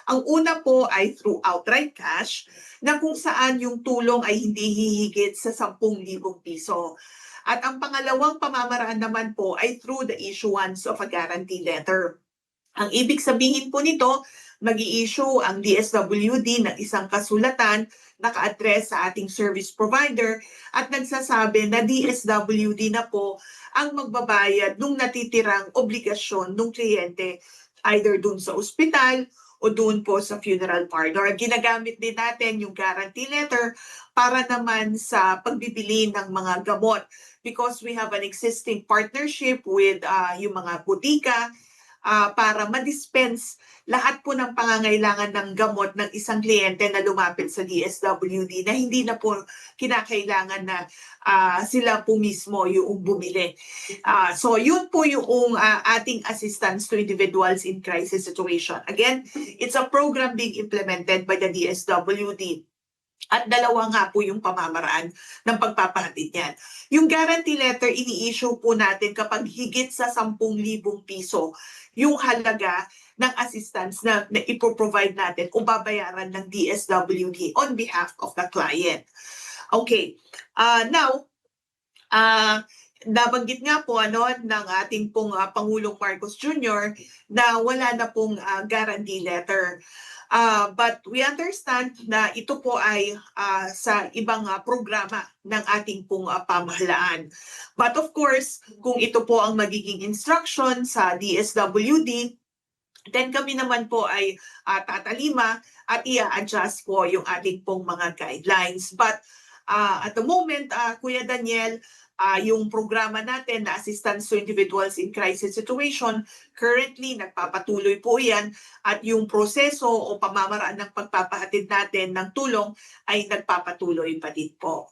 Ang una po ay through outright cash na kung saan yung tulong ay hindi hihigit sa 10,000 piso. At ang pangalawang pamamaraan naman po ay through the issuance of a guarantee letter. Ang ibig sabihin po nito, mag-i-issue ang DSWD ng isang kasulatan naka-address sa ating service provider at nagsasabi na DSWD na po ang magbabayad ng natitirang obligasyon ng kliyente either dun sa ospital o doon po sa funeral parlor. Ginagamit din natin yung guarantee letter para naman sa pagbibili ng mga gamot because we have an existing partnership with yung mga butika para ma-dispense lahat po ng pangangailangan ng gamot ng isang kliyente na lumapit sa DSWD na hindi na po kinakailangan na sila po mismo yung bumili. So yun po yung ating assistance to individuals in crisis situation. Again, it's a program being implemented by the DSWD. At dalawa nga po yung pamamaraan ng pagpapahatid niyan. Yung guarantee letter, ini-issue po natin kapag higit sa 10,000 piso yung halaga ng assistance na ipoprovide natin o babayaran ng DSWD on behalf of the client. Okay, now, nabanggit nga po ng ating pong Pangulong Marcos Jr. na wala na pong guarantee letter. But we understand na ito po ay sa ibang programa ng ating pong pamahalaan. But of course, kung ito po ang magiging instruction sa DSWD, then kami naman po ay tatalima at i-adjust po yung ating pong mga guidelines. But at the moment, Kuya Daniel, yung programa natin na Assistance to Individuals in Crisis Situation, currently nagpapatuloy po yan at yung proseso o pamamaraan ng pagpapahatid natin ng tulong ay nagpapatuloy pa din po.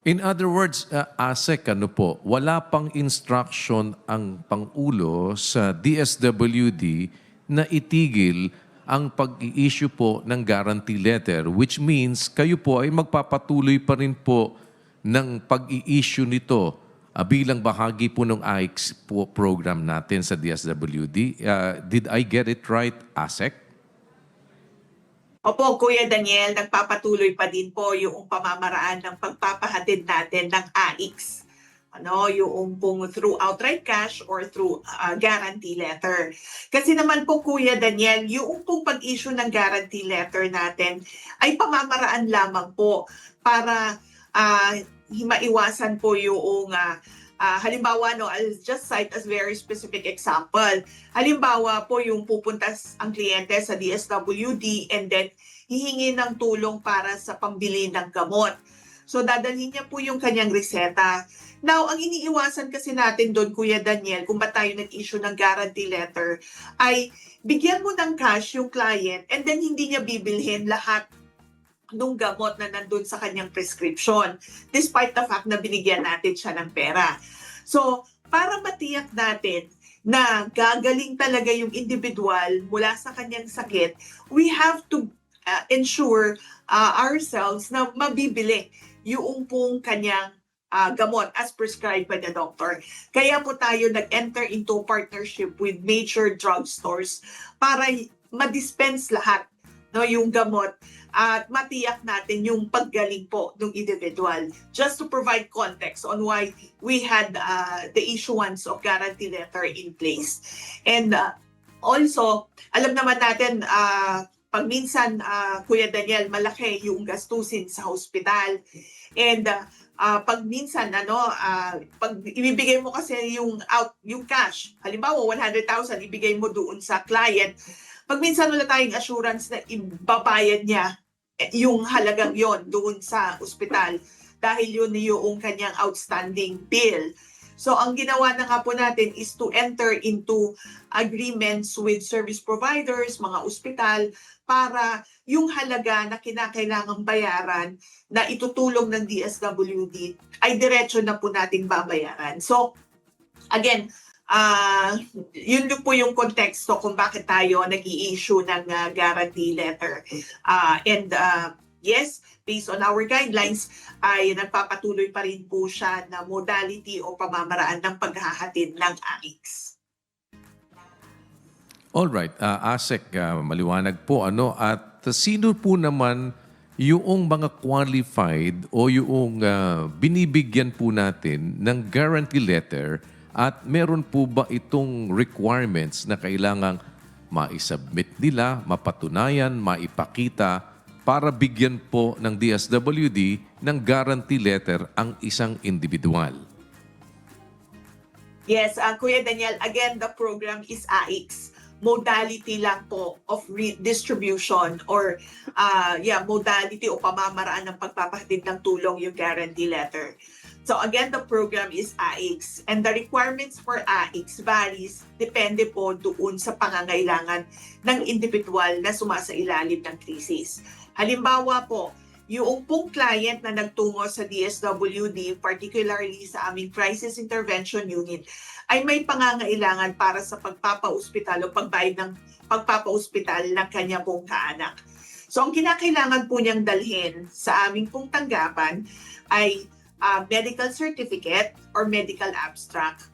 In other words, ASEC, ano po, wala pang instruction ang Pangulo sa DSWD na itigil ang pag-i-issue po ng guarantee letter, which means kayo po ay magpapatuloy pa rin po ng pag-i-issue nito bilang bahagi po ng AIX po program natin sa DSWD. Did I get it right, ASEC? Opo, Kuya Daniel, nagpapatuloy pa din po yung pamamaraan ng pagpapahatid natin ng AIX. Yung pong through outright cash or through guarantee letter. Kasi naman po, Kuya Daniel, yung pong pag-issue ng guarantee letter natin ay pamamaraan lamang po para maiwasan po yung halimbawa, I'll just cite as very specific example. Halimbawa po yung pupunta ang kliyente sa DSWD and then hihingi ng tulong para sa pambili ng gamot. So dadalhin niya po yung kanyang reseta. Now, ang iniiwasan kasi natin doon, Kuya Daniel, kung ba tayo nag-issue ng guarantee letter, ay bigyan mo ng cash yung client and then hindi niya bibilhin lahat nung gamot na nandun sa kanyang prescription, despite the fact na binigyan natin siya ng pera. So, para matiyak natin na gagaling talaga yung individual mula sa kanyang sakit, we have to ensure ourselves na mabibili yung pong kanyang gamot as prescribed by the doctor. Kaya po tayo nag-enter into partnership with major drugstores para ma-dispense lahat yung gamot at matiyak natin yung paggaling po ng individual. Just to provide context on why we had the issuance of guarantee letter in place. And also, alam naman natin, pag minsan, Kuya Daniel, malaki yung gastusin sa hospital. And pag minsan, pag ibibigay mo kasi yung cash, halimbawa 100,000, ibigay mo doon sa client, pag minsan wala tayong assurance na ibabayad niya yung halagang yon doon sa ospital dahil yun yung kanyang outstanding bill. So ang ginawa na nga po natin is to enter into agreements with service providers, mga ospital, para yung halaga na kinakailangang bayaran na itutulong ng DSWD ay diretso na po nating babayaran. So again, yun po yung konteksto kung bakit tayo nag-i-issue ng guarantee letter. Yes, based on our guidelines, ay nagpapatuloy pa rin po siya na modality o pamamaraan ng paghahatid ng AIX. Alright, ASEC, maliwanag po. At sino po naman yung mga qualified o yung binibigyan po natin ng guarantee letter at meron po ba itong requirements na kailangang maisubmit nila, mapatunayan, maipakita para bigyan po ng DSWD ng guarantee letter ang isang individual? Yes, Kuya Daniel, again, the program is AIX. Modality lang po of distribution or modality o pamamaraan ng pagpapahatid ng tulong yung guarantee letter. So again, the program is AIX and the requirements for AIX varies depende po doon sa pangangailangan ng individual na sumasailalim ng krisis. Halimbawa po, yung pong client na nagtungo sa DSWD, particularly sa aming Crisis Intervention Unit, ay may pangangailangan para sa pagpapa-ospital o pagbayad ng pagpapa-ospital ng kanya pong kaanak. So ang kinakailangan po niyang dalhin sa aming pong tanggapan ay medical certificate or medical abstract,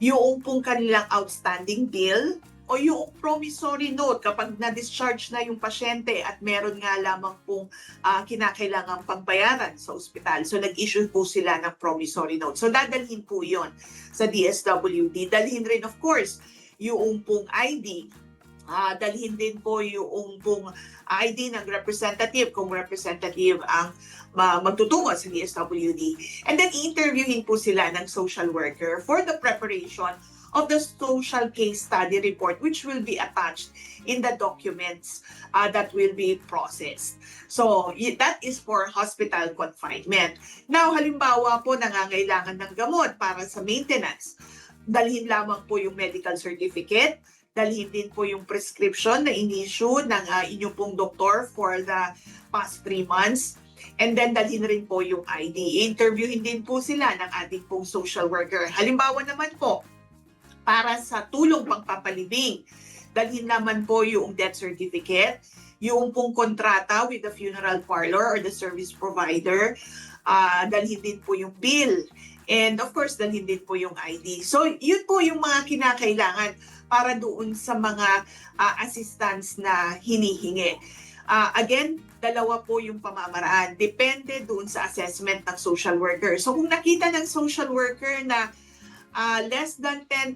yung pong kanilang outstanding bill o yung promissory note kapag na-discharge na yung pasyente at meron nga lamang pong kinakailangang pagbayaran sa ospital. So nag-issue po sila ng promissory note. So dadalhin po yon sa DSWD. Dalhin rin of course yung pong ID dalhin din po yung pong ID ng representative kung representative ang magtutungo sa DSWD. And then i-interviewin po sila ng social worker for the preparation of the social case study report which will be attached in the documents that will be processed. So that is for hospital confinement. Now halimbawa po nangangailangan ng gamot para sa maintenance, dalhin lamang po yung medical certificate, dalhin din po yung prescription na in-issue ng inyong pong doktor for the past 3 months. And then dalhin rin po yung ID. Interviewin din po sila ng ating pong social worker. Halimbawa naman po, para sa tulong pangpapalibing, dalhin naman po yung death certificate, yung pong kontrata with the funeral parlor or the service provider, dalhin din po yung bill, and of course, dalhin din po yung ID. So, yun po yung mga kinakailangan para doon sa mga assistance na hinihingi. Again, dalawa po yung pamamaraan. Depende doon sa assessment ng social worker. So, kung nakita ng social worker na less than 10,000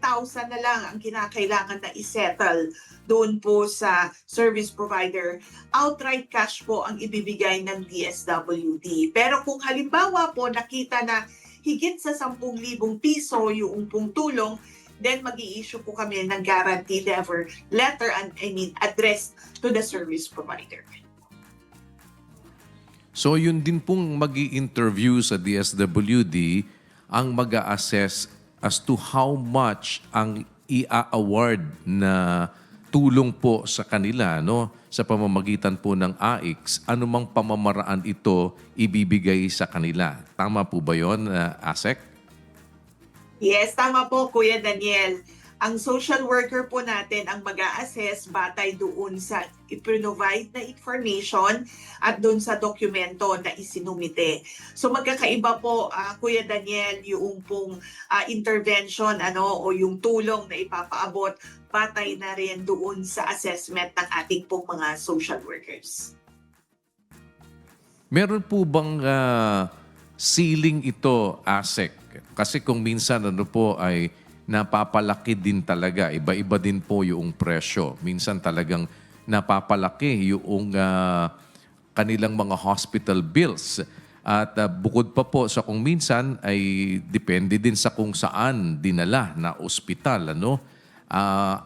na lang ang kinakailangan na isettle doon po sa service provider, outright cash po ang ibibigay ng DSWD. Pero kung halimbawa po nakita na higit sa 10,000 piso yung pong tulong, then mag-i-issue po kami ng guarantee letter addressed to the service provider. So yun din pong mag-i-interview sa DSWD ang mag-a-assess as to how much ang i-award na tulong po sa kanila, no, sa pamamagitan po ng AIX, anumang pamamaraan ito ibibigay sa kanila. Tama po ba yun, ASEC? Yes, tama po, Kuya Daniel. Ang social worker po natin ang mag-a-assess batay doon sa i-provide na information at doon sa dokumento na isinumite. So magkakaiba po, Kuya Daniel, yung pong intervention o yung tulong na ipapaabot batay na rin doon sa assessment ng ating pong mga social workers. Meron po bang ceiling ito, ASEC? Kasi kung minsan po ay napapalaki din talaga. Iba-iba din po yung presyo. Minsan talagang napapalaki yung kanilang mga hospital bills. At bukod pa po sa kung minsan ay depende din sa kung saan dinala na ospital.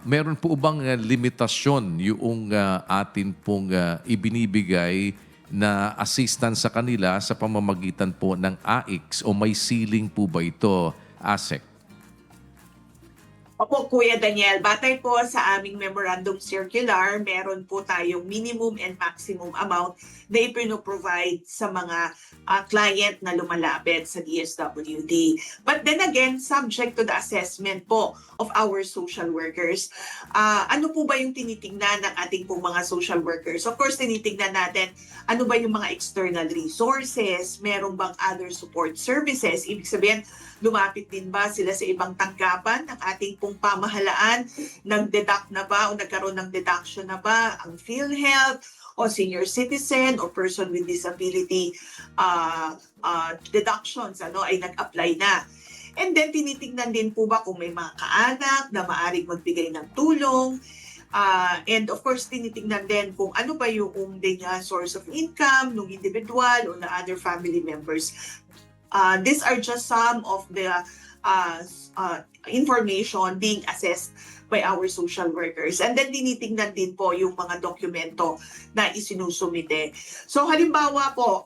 Meron po bang limitasyon yung atin pong ibinibigay na assistance sa kanila sa pamamagitan po ng AIX o may ceiling po ba ito, ASEC? Opo, Kuya Daniel, batay po sa aming memorandum circular, meron po tayong minimum and maximum amount na ipino-provide sa mga client na lumalapit sa DSWD. But then again, subject to the assessment po of our social workers. Ano po ba yung tinitingnan ng ating pong mga social workers? Of course, tinitingnan natin ano ba yung mga external resources, meron bang other support services, ibig sabihin, lumapit din ba sila sa ibang tanggapan ng ating pong pamahalaan? Nag-deduct na ba o nagkaroon ng deduction na ba ang PhilHealth o senior citizen o person with disability deductions ay nag-apply na? And then tinitingnan din po ba kung may mga kaanak na maaaring magbigay ng tulong? And of course, tinitingnan din kung ano ba yung source of income ng individual o na other family members. These are just some of the information being assessed by our social workers. And then tinitingnan din po yung mga dokumento na isinusumite. So halimbawa po,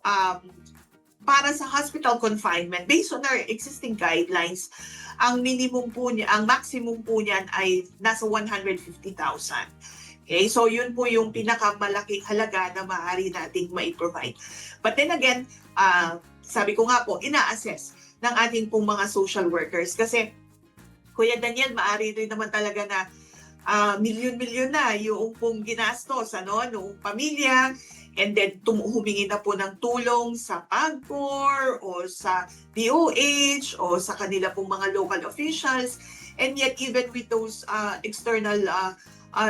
para sa hospital confinement, based on our existing guidelines, ang minimum po niya, ang maximum po niyan ay nasa 150,000. Okay, so yun po yung pinakamalaking halaga na maaari nating mai-provide. But then again, sabi ko nga po, ina-assess ng ating pong mga social workers. Kasi, Kuya Daniel, maaari rin naman talaga na milyon-milyon na yung pong ginastos noong pamilya. And then, humingi na po ng tulong sa PAGCOR o sa DOH o sa kanila pong mga local officials. And yet even with those external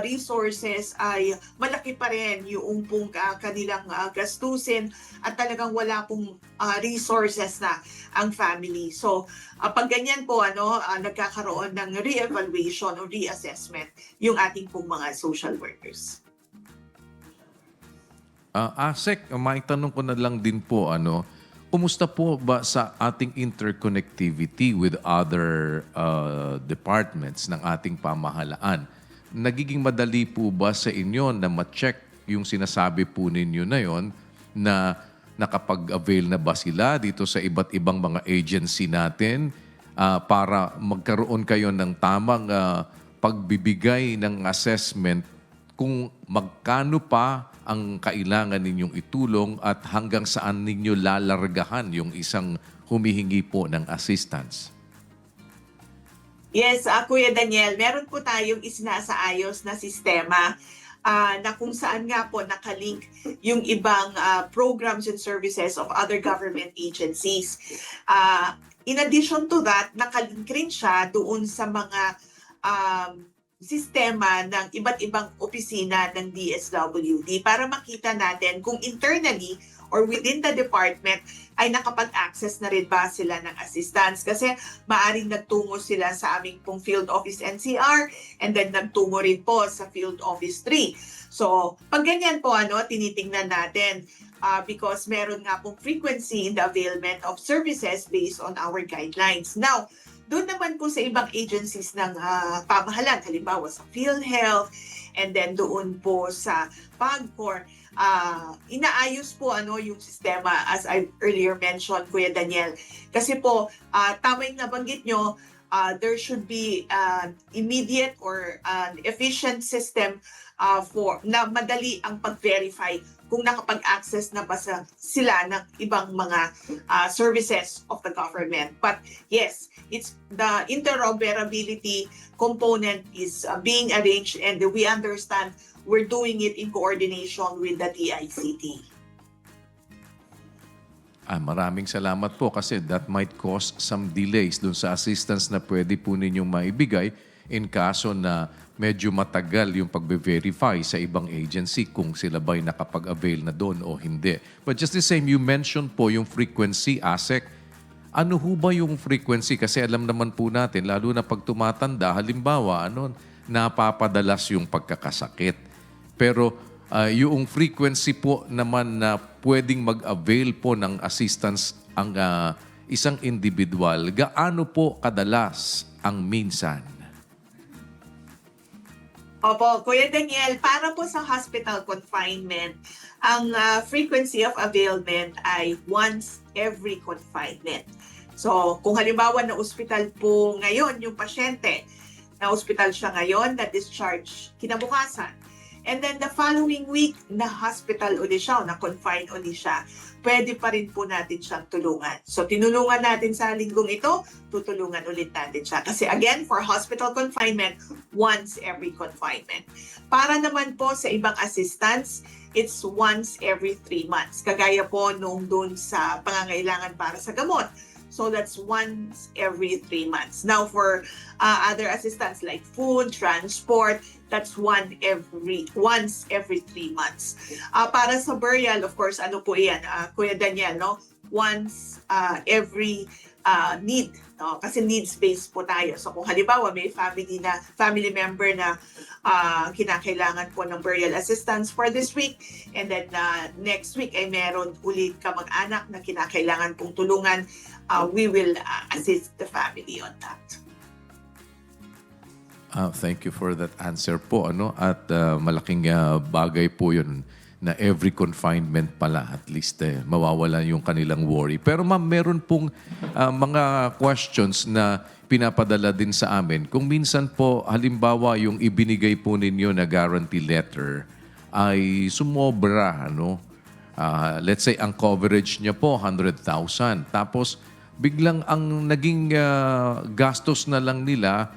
resources ay malaki pa rin yung pong kanilang gastusin at talagang wala pong resources na ang family. So pag ganyan po nagkakaroon ng re-evaluation o reassessment yung ating pong mga social workers. Asek, maitanong ko na lang din po, kumusta po ba sa ating interconnectivity with other departments ng ating pamahalaan? Nagiging madali po ba sa inyo na ma-check yung sinasabi po ninyo na yon na nakapag-avail na ba sila dito sa iba't ibang mga agency natin para magkaroon kayo ng tamang pagbibigay ng assessment kung magkano pa ang kailangan ninyong itulong at hanggang saan ninyo lalargahan yung isang humihingi po ng assistance? Yes, Kuya Daniel, meron po tayong isinasaayos na sistema na kung saan nga po nakalink yung ibang programs and services of other government agencies. In addition to that, nakalink rin siya doon sa mga sistema ng iba't ibang opisina ng DSWD para makita natin kung internally or within the department ay nakapag-access na rin ba sila ng assistance. Kasi maaring nagtungo sila sa aming pong Field Office NCR and then nagtungo rin po sa Field Office 3. So, pag ganyan po, tinitingnan natin because meron nga pong frequency in the availment of services based on our guidelines. Now, doon naman po sa ibang agencies ng pamahalaan, halimbawa sa PhilHealth, and then doon po sa PAGCOR, inaayos po yung sistema as I earlier mentioned, Kuya Daniel. Kasi po, tama yung nabanggit nyo, there should be immediate or an efficient system for na madali ang pag-verify kung nakapag-access na ba sila ng ibang mga services of the government. But yes, it's the interoperability component is being arranged and we understand we're doing it in coordination with the DICT. Maraming salamat po kasi that might cause some delays dun sa assistance na pwede po ninyong maibigay in kaso na medyo matagal yung pagbe-verify sa ibang agency kung sila ba'y nakapag-avail na doon o hindi. But just the same, you mentioned po yung frequency, ASEC. Ano ho ba yung frequency? Kasi alam naman po natin, lalo na pag tumatanda, halimbawa, napapadalas yung pagkakasakit. Pero yung frequency po naman na pwedeng mag-avail po ng assistance ang isang individual, gaano po kadalas ang minsan? Opo, Kuya Daniel, para po sa hospital confinement, ang frequency of availment ay once every confinement. So, kung halimbawa na ospital po ngayon yung pasyente, na ospital siya ngayon, na discharge kinabukasan, and then the following week, na hospital ulit siya, na confine ulit siya, pwede pa rin po natin siyang tulungan. So, tinulungan natin sa linggong ito, tutulungan ulit natin siya. Kasi again, for hospital confinement, once every confinement. Para naman po sa ibang assistance, it's once every 3 months. Kagaya po nung doon sa pangangailangan para sa gamot. So that's once every 3 months. Now for other assistance like food, transport, that's once every 3 months. Para sa burial, of course, ano po yan, Kuya Daniel, no? Once every need. No? Kasi needs-based po tayo. So kung halimbawa may family member na kinakailangan po ng burial assistance for this week, and then next week ay meron ulit kamag-anak na kinakailangan pong tulungan, we will assist the family on that. Thank you for that answer po. At malaking bagay po yun na every confinement pala, at least mawawala yung kanilang worry. Pero ma'am, meron pong mga questions na pinapadala din sa amin. Kung minsan po, halimbawa yung ibinigay po ninyo na guarantee letter ay sumobra, let's say ang coverage niya po 100,000. Tapos biglang ang naging gastos na lang nila,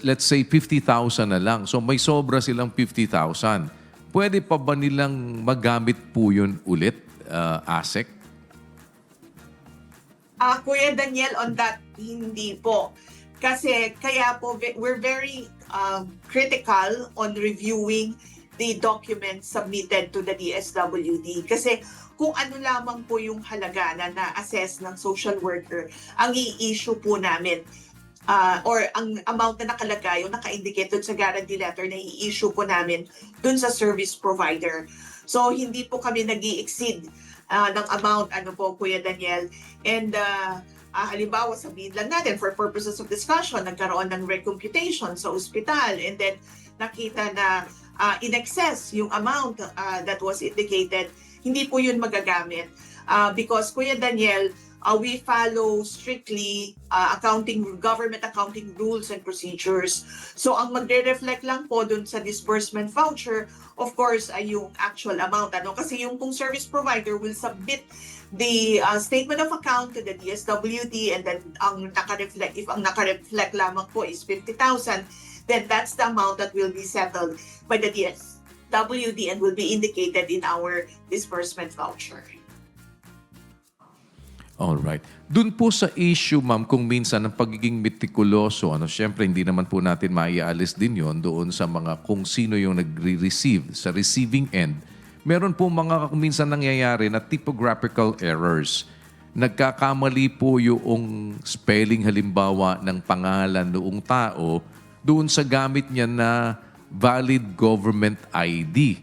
let's say 50,000 na lang. So may sobra silang 50,000. Pwede pa ba nilang magamit po yun ulit, ASEC? Kuya Daniel, on that, hindi po. Kasi kaya po we're very critical on reviewing the documents submitted to the DSWD. Kasi kung ano lamang po yung halaga na na-assess ng social worker, ang i-issue po namin or ang amount na nakalagay o naka-indicate dun sa guarantee letter na i-issue po namin dun sa service provider. So hindi po kami nag-i-exceed ng amount, ano po Kuya Daniel. And halimbawa sabihin lang natin for purposes of discussion, nagkaroon ng recomputation sa ospital and then nakita na in excess yung amount that was indicated, hindi po yun magagamit. Because Kuya Daniel, we follow strictly government accounting rules and procedures. So ang magre-reflect lang po dun sa disbursement voucher, of course, ay yung actual amount. Kasi yung pong service provider will submit the statement of account to the DSWD and then if ang naka-reflect lamang po is 50,000, then that's the amount that will be settled by the DSWD and will be indicated in our disbursement voucher. Alright. Doon po sa issue, ma'am, kung minsan ang pagiging metikuloso, syempre hindi naman po natin maialis din yon doon sa mga kung sino yung nagre-receive, sa receiving end. Meron po mga kung minsan nangyayari na typographical errors. Nagkakamali po yung spelling halimbawa ng pangalan noong tao doon sa gamit niya na valid government ID.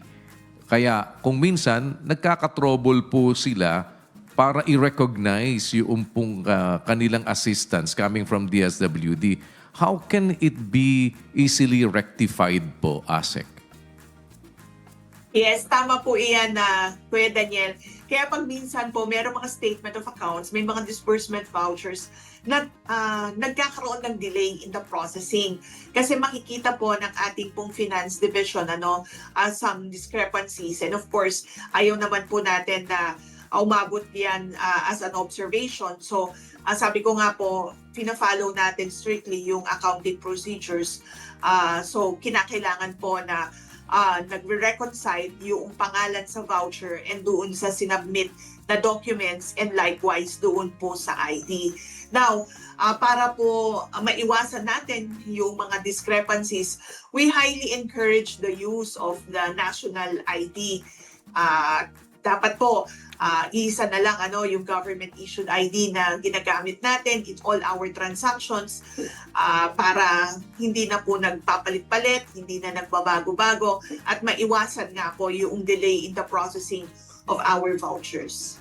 Kaya kung minsan nagkakatrouble po sila para i-recognize yung pong kanilang assistance coming from DSWD. How can it be easily rectified po, ASEC? Yes, tama po iyan na Kuya Daniel. Kaya pag minsan po mayroong mga statement of accounts, may mga disbursement vouchers na nagkakaroon ng delay in the processing. Kasi makikita po ng ating pong finance division some discrepancies. And of course, ayaw naman po natin na umabot yan as an observation. So, sabi ko nga po, pina-follow natin strictly yung accounting procedures. So, kinakailangan po na nagre-reconcile yung pangalan sa voucher and doon sa sinubmit na documents and likewise doon po sa ID. Now, para po maiwasan natin yung mga discrepancies, we highly encourage the use of the national ID. Dapat po, isa na lang yung government issued ID na ginagamit natin in all our transactions para hindi na po nagpapalit-palit, hindi na nagbabago-bago at maiwasan nga po yung delay in the processing of our vouchers.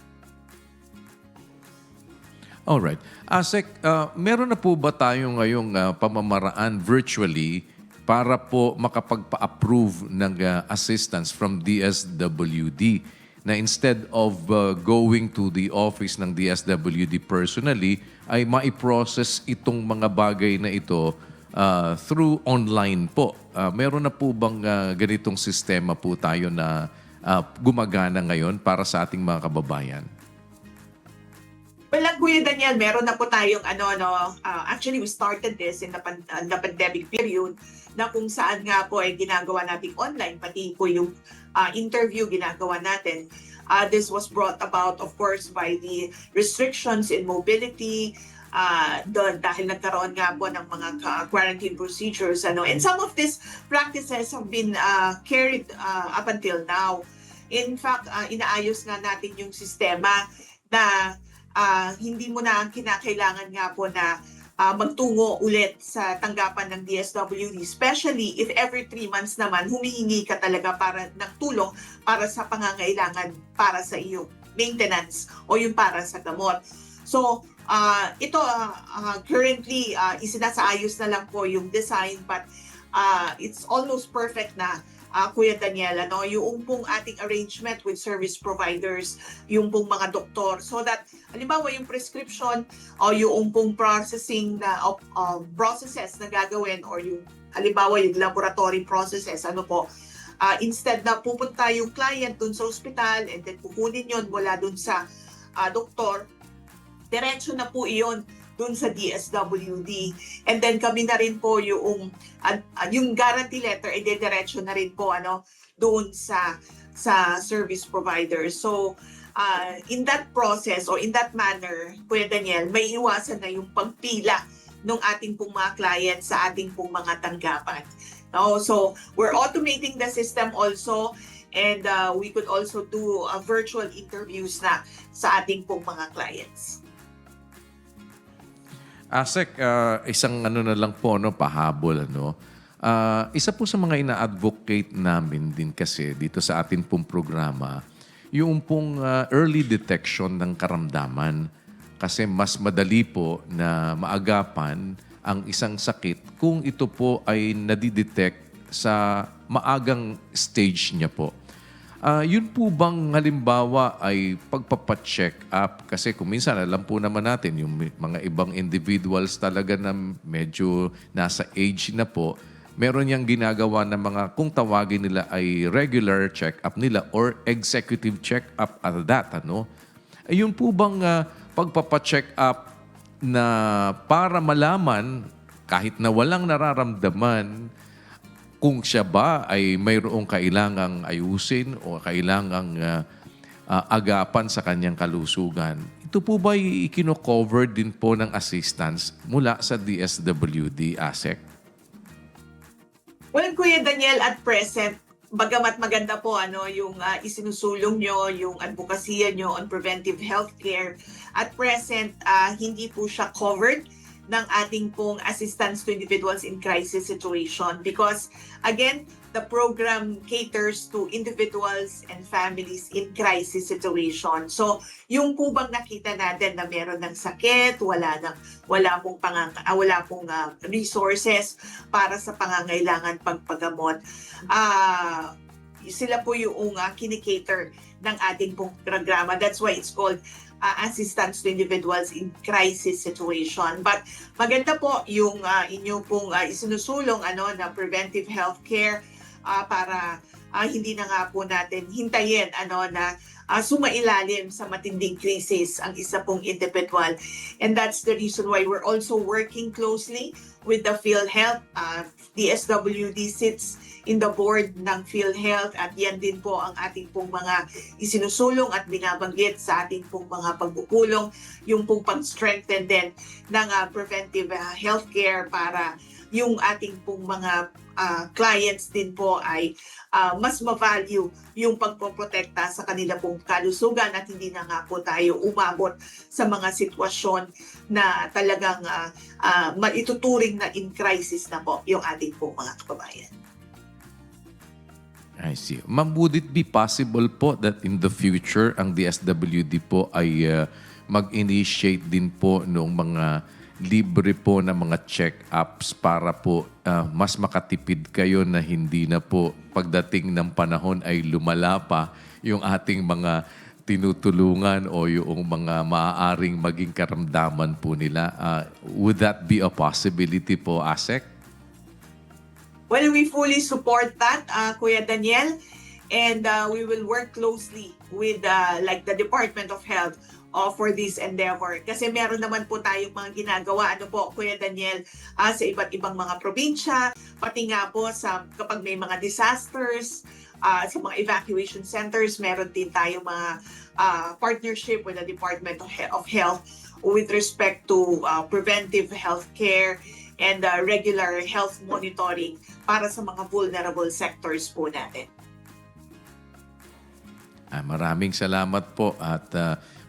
Alright. ASEC, meron na po ba tayo ngayong pamamaraan virtually para po makapagpa-approve ng assistance from DSWD? Na instead of going to the office ng DSWD personally, ay maiprocess itong mga bagay na ito through online po. Meron na po bang ganitong sistema po tayo na gumagana ngayon para sa ating mga kababayan? Well, Kuya Daniel, meron na po tayong actually we started this in the pandemic period na kung saan nga po ay ginagawa natin online, pati po yung interview ginagawa natin. This was brought about, of course, by the restrictions in mobility, dahil nagkaroon nga po ng mga quarantine procedures. And some of these practices have been carried up until now. In fact, inaayos nga natin yung sistema na hindi mo na kinakailangan nga po na magtungo ulit sa tanggapan ng DSWD, especially if every 3 months naman humihingi ka talaga ng tulong para sa pangangailangan para sa iyong maintenance o yung para sa gamot. So, ito currently isinasaayos na lang po yung design but it's almost perfect na Kuya Daniel, yung pong ating arrangement with service providers, yung pong mga doktor, so that, halimbawa yung prescription o yung pong processing na processes na gagawin or yung, halimbawa yung laboratory processes, instead na pupunta yung client dun sa hospital and then kukunin yon mula dun sa doktor, diretso na po iyon dun sa DSWD. And then kami na rin po yung guarantee letter, diretso na rin po doon sa service provider. So, in that process or in that manner, Kuya Daniel, may iwasan na yung pagpila ng ating pong mga clients sa ating pong mga tanggapan. No? So we're automating the system also, and we could also do virtual interviews na sa ating pong mga clients. ASEC, isang ano na lang po, no, pahabol. Ano? Isa po sa mga ina-advocate namin din kasi dito sa atin pong programa, yung pong early detection ng karamdaman. Kasi mas madali po na maagapan ang isang sakit kung ito po ay nadidetect sa maagang stage niya po. Yun po bang halimbawa ay pagpapacheck up? Kasi kung minsan alam po naman natin yung mga ibang individuals talaga na medyo nasa age na po, meron niyang ginagawa na mga kung tawagin nila ay regular check-up nila or executive check-up at that. Ano? Yun po bang pagpapacheck up na para malaman kahit na walang nararamdaman kung siya ba ay mayroong kailangang ayusin o kailangang agapan sa kanyang kalusugan. Ito po ba ikino-cover din po ng assistance mula sa DSWD, ASEC? Well, Kuya Daniel, at present, bagamat maganda po yung isinusulong nyo, yung advokasya nyo on preventive healthcare, at present, hindi po siya covered ng ating pong assistance to individuals in crisis situation because again, the program caters to individuals and families in crisis situation. So, yung po bang nakita natin na meron ng sakit, wala pong resources para sa pangangailangan pagpagamot. Sila po yung kinikater ng ating pong programa. That's why it's called assistance to individuals in crisis situation. But maganda po yung inyo pong isinusulong na preventive healthcare para hindi na nga po natin hintayin na sumailalim sa matinding krisis ang isa pong individual. And that's the reason why we're also working closely with the PhilHealth. DSWD sits in the board ng PhilHealth at yan din po ang ating pong mga isinusulong at binabanggit sa ating pong mga pagpupulong, yung pong pag-strengthen din ng preventive healthcare para yung ating pong mga clients din po ay mas ma-value yung pagpoprotekta sa kanila pong kalusugan at hindi na nga po tayo umabot sa mga sitwasyon na talagang maituturing na in crisis na po yung ating pong mga kababayan. I see. Ma'am, would it be possible po that in the future, ang DSWD po ay mag-initiate din po ng mga libre po na mga check-ups para po mas makatipid kayo na hindi na po pagdating ng panahon ay lumala pa yung ating mga tinutulungan o yung mga maaaring maging karamdaman po nila. Would that be a possibility po, ASEC? Well, we fully support that, Kuya Daniel, and we will work closely with like the Department of Health for this endeavor. Kasi meron naman po tayong mga ginagawa, Kuya Daniel, sa iba't ibang mga probinsya, pati nga po kapag may mga disasters, sa mga evacuation centers, meron din tayong mga partnership with the Department of Health with respect to preventive healthcare and regular health monitoring para sa mga vulnerable sectors po natin. Maraming salamat po at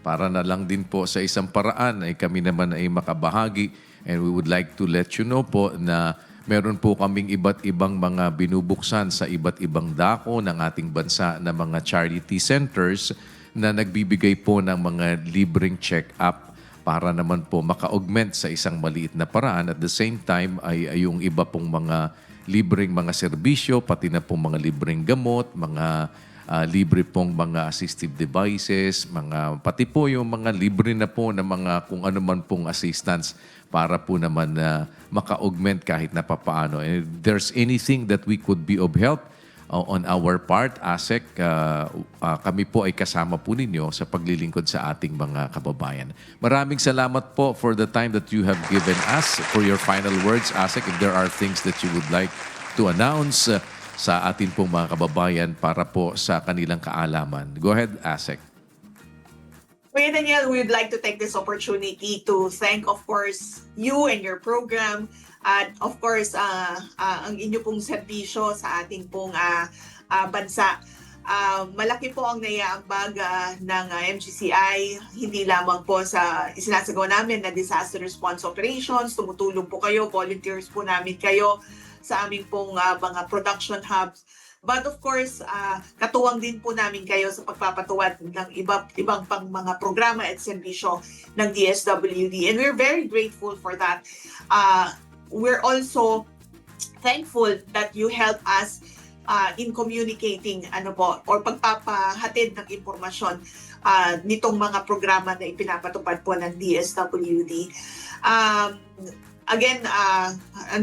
para na lang din po sa isang paraan ay kami naman ay makabahagi and we would like to let you know po na meron po kaming iba't ibang mga binubuksan sa iba't ibang dako ng ating bansa na mga charity centers na nagbibigay po ng mga libreng check-up para naman po maka-augment sa isang maliit na paraan. At the same time ay yung iba pong mga libreng mga serbisyo, pati na pong mga libreng gamot, mga libre pong mga assistive devices, pati po yung mga libre na po na mga kung ano man pong assistance para po naman maka-augment kahit na papaano. And if there's anything that we could be of help on our part, ASEC, kami po ay kasama po ninyo sa paglilingkod sa ating mga kababayan. Maraming salamat po for the time that you have given us. For your final words, ASEC, if there are things that you would like to announce sa ating pong mga kababayan para po sa kanilang kaalaman. Go ahead, ASEC. Kuya Daniel, we would like to take this opportunity to thank, of course, you and your program at, of course, ang inyo pong serbisyo sa ating pong bansa. Malaki po ang naiaambag ng MGCI, hindi lamang po sa isinasagawa namin na disaster response operations, tumutulong po kayo, volunteers po namin kayo sa aming pong mga production hubs. But of course, katuwang din po namin kayo sa pagpapatuwad ng ibang pang mga programa at serbisyo ng DSWD. And we're very grateful for that. We're also thankful that you help us in communicating or pagpapahatid ng impormasyon nitong mga programa na ipinapatupad po ng DSWD. Again,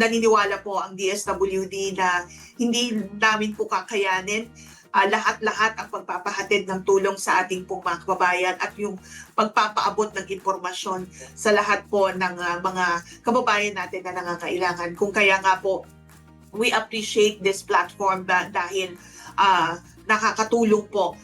naniniwala po ang DSWD na hindi namin po kakayanin lahat-lahat ang pagpapahatid ng tulong sa ating pong mga kababayan at yung pagpapaabot ng impormasyon sa lahat po ng mga kababayan natin na nangangailangan. Kung kaya nga po, we appreciate this platform dahil nakakatulong po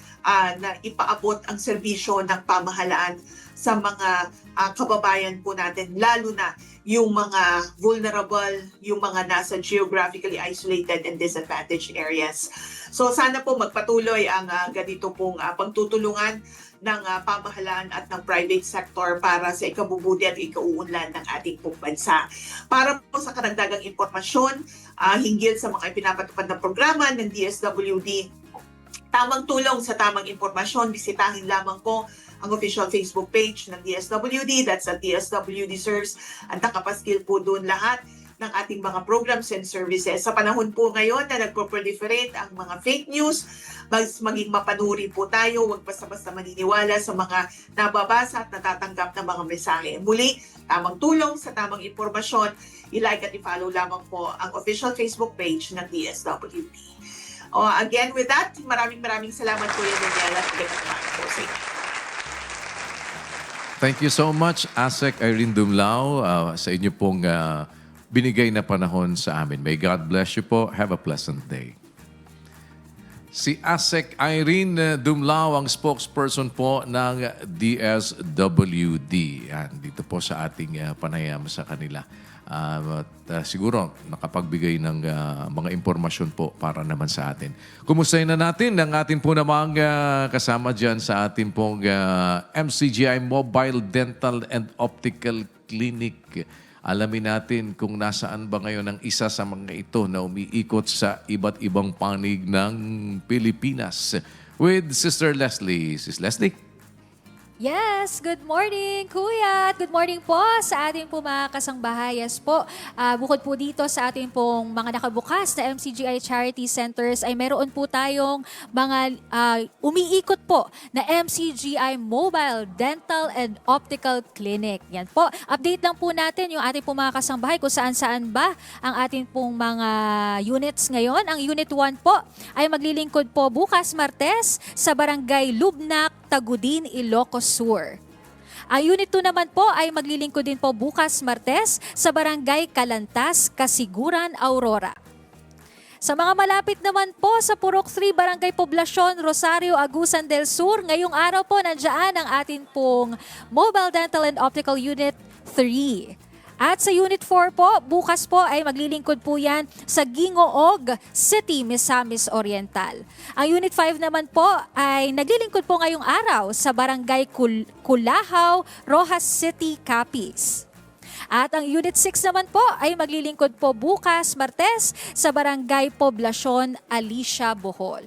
na ipaabot ang serbisyo ng pamahalaan sa mga kababayan po natin, lalo na yung mga vulnerable, yung mga nasa geographically isolated and disadvantaged areas. So sana po magpatuloy ang ganito pong pagtutulungan ng pamahalaan at ng private sector para sa ikabubuti at ikauunlad ng ating pong bansa. Para po sa karagdagang impormasyon hinggil sa mga ipinapatupad na programa ng DSWD, tamang tulong sa tamang impormasyon, bisitahin lamang po ang official Facebook page ng DSWD, that's at DSWD Serves, at nakapaskil po doon lahat ng ating mga programs and services. Sa panahon po ngayon na nagpo-proliferate ang mga fake news, maging mapanuri po tayo, huwag basta-basta maniniwala sa mga nababasa at natatanggap na mga mensahe. Muli, tamang tulong sa tamang impormasyon, i-like at i-follow lamang po ang official Facebook page ng DSWD. Again, with that, maraming salamat po yan, Daniela. Po sa inyo. Thank you so much, ASEC Irene Dumlao, sa inyo pong binigay na panahon sa amin. May God bless you po. Have a pleasant day. Si ASEC Irene Dumlao, ang spokesperson po ng DSWD. Yan, dito po sa ating panayam sa kanila. Siguro nakapagbigay ng mga impormasyon po para naman sa atin. Kumustahin na natin ang atin po namang kasama dyan sa atin pong MCGI Mobile Dental and Optical Clinic. Alamin natin kung nasaan ba ngayon ang isa sa mga ito na umiikot sa iba't ibang panig ng Pilipinas. With Sister Leslie. Sis Leslie? Yes, good morning, Kuya. At good morning po sa ating po mga kasangbahay. Po. Bukod po dito sa ating pong mga nakabukas na MCGI Charity Centers ay meron po tayong mga umiikot po na MCGI Mobile Dental and Optical Clinic. Yan po. Update lang po natin yung ating po mga kasangbahay kung saan-saan ba ang ating pong mga units ngayon. Ang Unit 1 po ay maglilingkod po bukas Martes sa Barangay Lubnak, Tagudin, Ilocos Sur. Ang Unit 2 naman po ay maglilingkod din po bukas Martes sa Barangay Calantas, Kasiguran, Aurora. Sa mga malapit naman po sa Purok 3, Barangay Poblacion, Rosario, Agusan del Sur, ngayong araw po nandiyan ang atin pong Mobile Dental and Optical Unit 3. At sa Unit 4 po, bukas po ay maglilingkod po yan sa Gingoog City, Misamis Oriental. Ang Unit 5 naman po ay naglilingkod po ngayong araw sa Barangay Culahaw, Rojas City, Capiz. At ang Unit 6 naman po ay maglilingkod po bukas Martes sa Barangay Poblacion, Alicia, Bohol.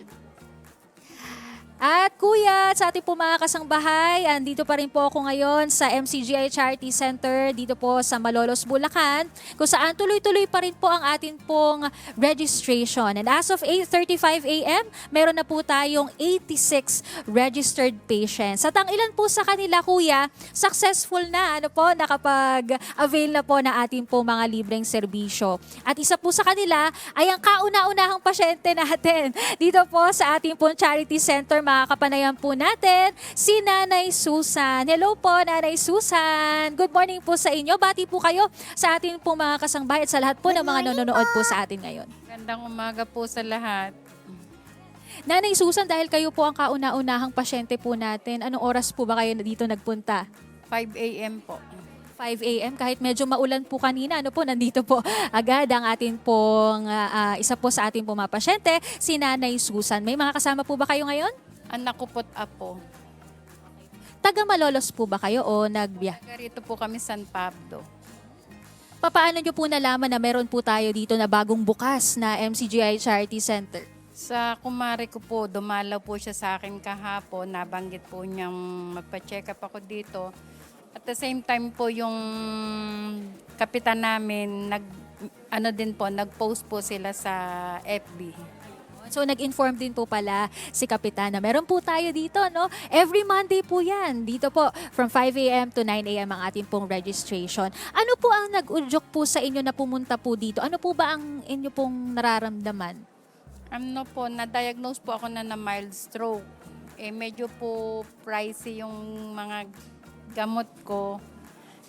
At Kuya, sa ating po mga kasangbahay, andito pa rin po ako ngayon sa MCGI Charity Center dito po sa Malolos, Bulacan, kung saan tuloy-tuloy pa rin po ang atin pong registration. And as of 8:35 a.m., meron na po tayong 86 registered patients. At ang ilan po sa kanila, Kuya, successful na nakapag-avail na po na ating po mga libreng serbisyo. At isa po sa kanila ay ang kauna-unahang pasyente natin dito po sa ating pong Charity Center. Mga kapanayan po natin, si Nanay Susan. Hello po, Nanay Susan. Good morning po sa inyo. Bati po kayo sa ating po mga kasangbahay at sa lahat po ng mga nanonood po sa atin ngayon. Gandang umaga po sa lahat. Nanay Susan, dahil kayo po ang kauna-unahang pasyente po natin, anong oras po ba kayo dito nagpunta? 5 a.m. po. 5 a.m. Kahit medyo maulan po kanina, nandito po agad ang atin pong isa po sa ating pong mga pasyente, si Nanay Susan. May mga kasama po ba kayo ngayon? Anak ko po't apo. Taga Malolos po ba kayo o nagbiya? Garito po kami San Pablo. Paano nyo po nalaman na meron po tayo dito na bagong bukas na MCGI Charity Center? Sa kumare ko po, dumalaw po siya sa akin kahapon. Nabanggit po niyang magpa-check up ako dito. At the same time po yung kapitan namin, nag-post po sila sa FB. So nag-inform din po pala si Kapitan na meron po tayo dito, no? Every Monday po yan. Dito po from 5 a.m. to 9 a.m. ang ating pong registration. Ano po ang nag-udyok po sa inyo na pumunta po dito? Ano po ba ang inyo pong nararamdaman? Na-diagnose po ako na mild stroke. Medyo po pricey yung mga gamot ko.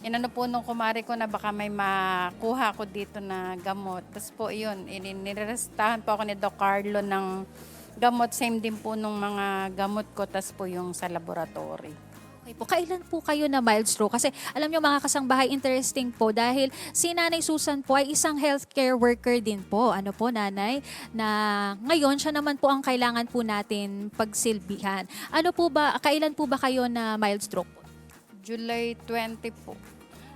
Inano po nung kumare ko na baka may makuha ko dito na gamot. Tapos po yun, nirestahan po ako ni Doc Carlo ng gamot. Same din po nung mga gamot ko. Tapos po yung sa laboratory. Okay po, kailan po kayo na mild stroke? Kasi alam nyo mga kasangbahay, interesting po dahil si Nanay Susan po ay isang healthcare worker din po. Ano po nanay? Na ngayon siya naman po ang kailangan po natin pagsilbihan. Ano po ba, kailan po ba kayo na mild stroke po? July 20 po.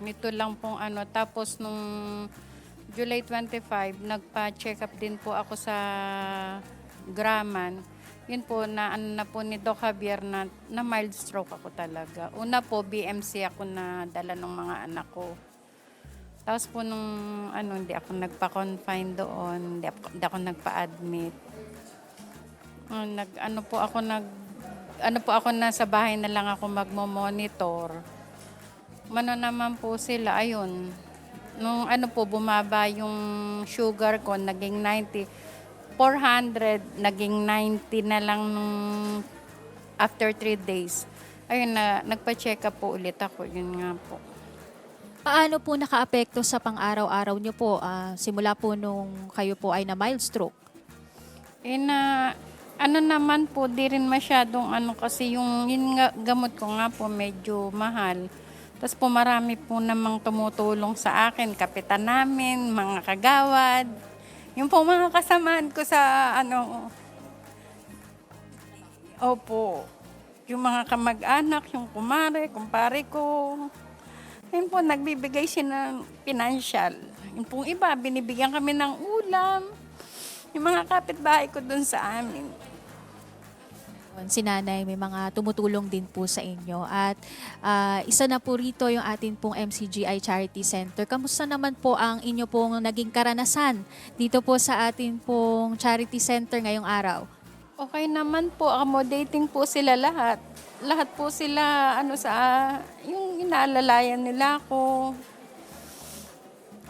Nito lang pong Tapos nung July 25, nagpa-check up din po ako sa Graman. Yun po, na po ni Doc Javier na mild stroke ako talaga. Una po, BMC ako na dala ng mga anak ko. Tapos po nung hindi ako nagpa-confine doon, hindi ako nagpa-admit. Nasa bahay na lang ako magmo-monitor. Naman po sila, ayun. Nung bumaba yung sugar ko, naging 90. 400, naging 90 na lang nung after 3 days. Ayun nagpa-check up po ulit ako, yun nga po. Paano po naka-apekto sa pang-araw-araw nyo po simula po nung kayo po ay na mild stroke? Naman po, di rin masyadong kasi yung gamot ko nga po medyo mahal. Tapos po marami po namang tumutulong sa akin, kapitan namin, mga kagawad. Yung po mga kasamaan ko sa opo, yung mga kamag-anak, yung kumpare ko. Yun po, nagbibigay siya ng financial. Yung pong iba, binibigyan kami ng ulam. Yung mga kapitbahay ko dun sa amin. Si Nanay, may mga tumutulong din po sa inyo. At isa na po rito yung atin pong MCGI Charity Center. Kamusta naman po ang inyo pong naging karanasan dito po sa atin pong Charity Center ngayong araw? Okay naman po, accommodating po sila lahat. Lahat po sila, yung inaalalayan nila ako.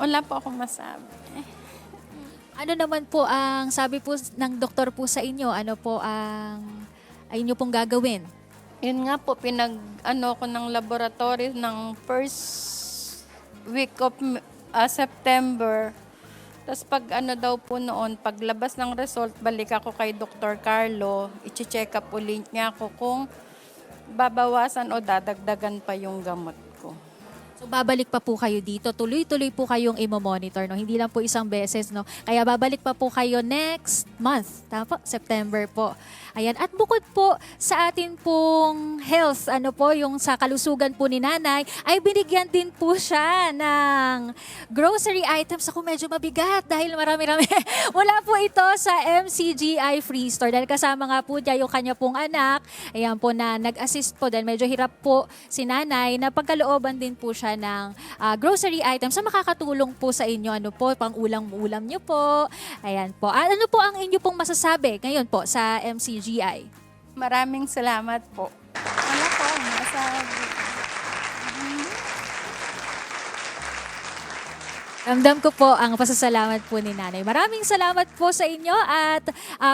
Wala po akong masabi. Ano naman po ang sabi po ng doktor po sa inyo? Ano po ang ay inyo pong gagawin? Yun nga po, ko ng laboratory ng first week of September. Tapos pag daw po noon, paglabas ng result, balik ako kay Dr. Carlo, i-check up ulit niya ako kung babawasan o dadagdagan pa yung gamot ko. So babalik pa po kayo dito, tuloy-tuloy po kayong imo-monitor, no? Hindi lang po isang beses, no? Kaya babalik pa po kayo next month, tama po? September po. Ayan, at bukod po sa atin pong health, yung sa kalusugan po ni Nanay, ay binigyan din po siya ng grocery items. Ako medyo mabigat dahil marami-rami. Wala po ito sa MCGI Free Store dahil kasama nga po niya yung kanya pong anak. Ayan po na nag-assist po dahil medyo hirap po si Nanay na pagkalooban din po siya ng grocery items na makakatulong po sa inyo. Pang ulam-ulam nyo po. Ayan po. At ano po ang inyo pong masasabi ngayon po sa MCGI? Maraming salamat po. Ano po ang masasabi? Ramdam ko po ang pasasalamat po ni Nanay. Maraming salamat po sa inyo at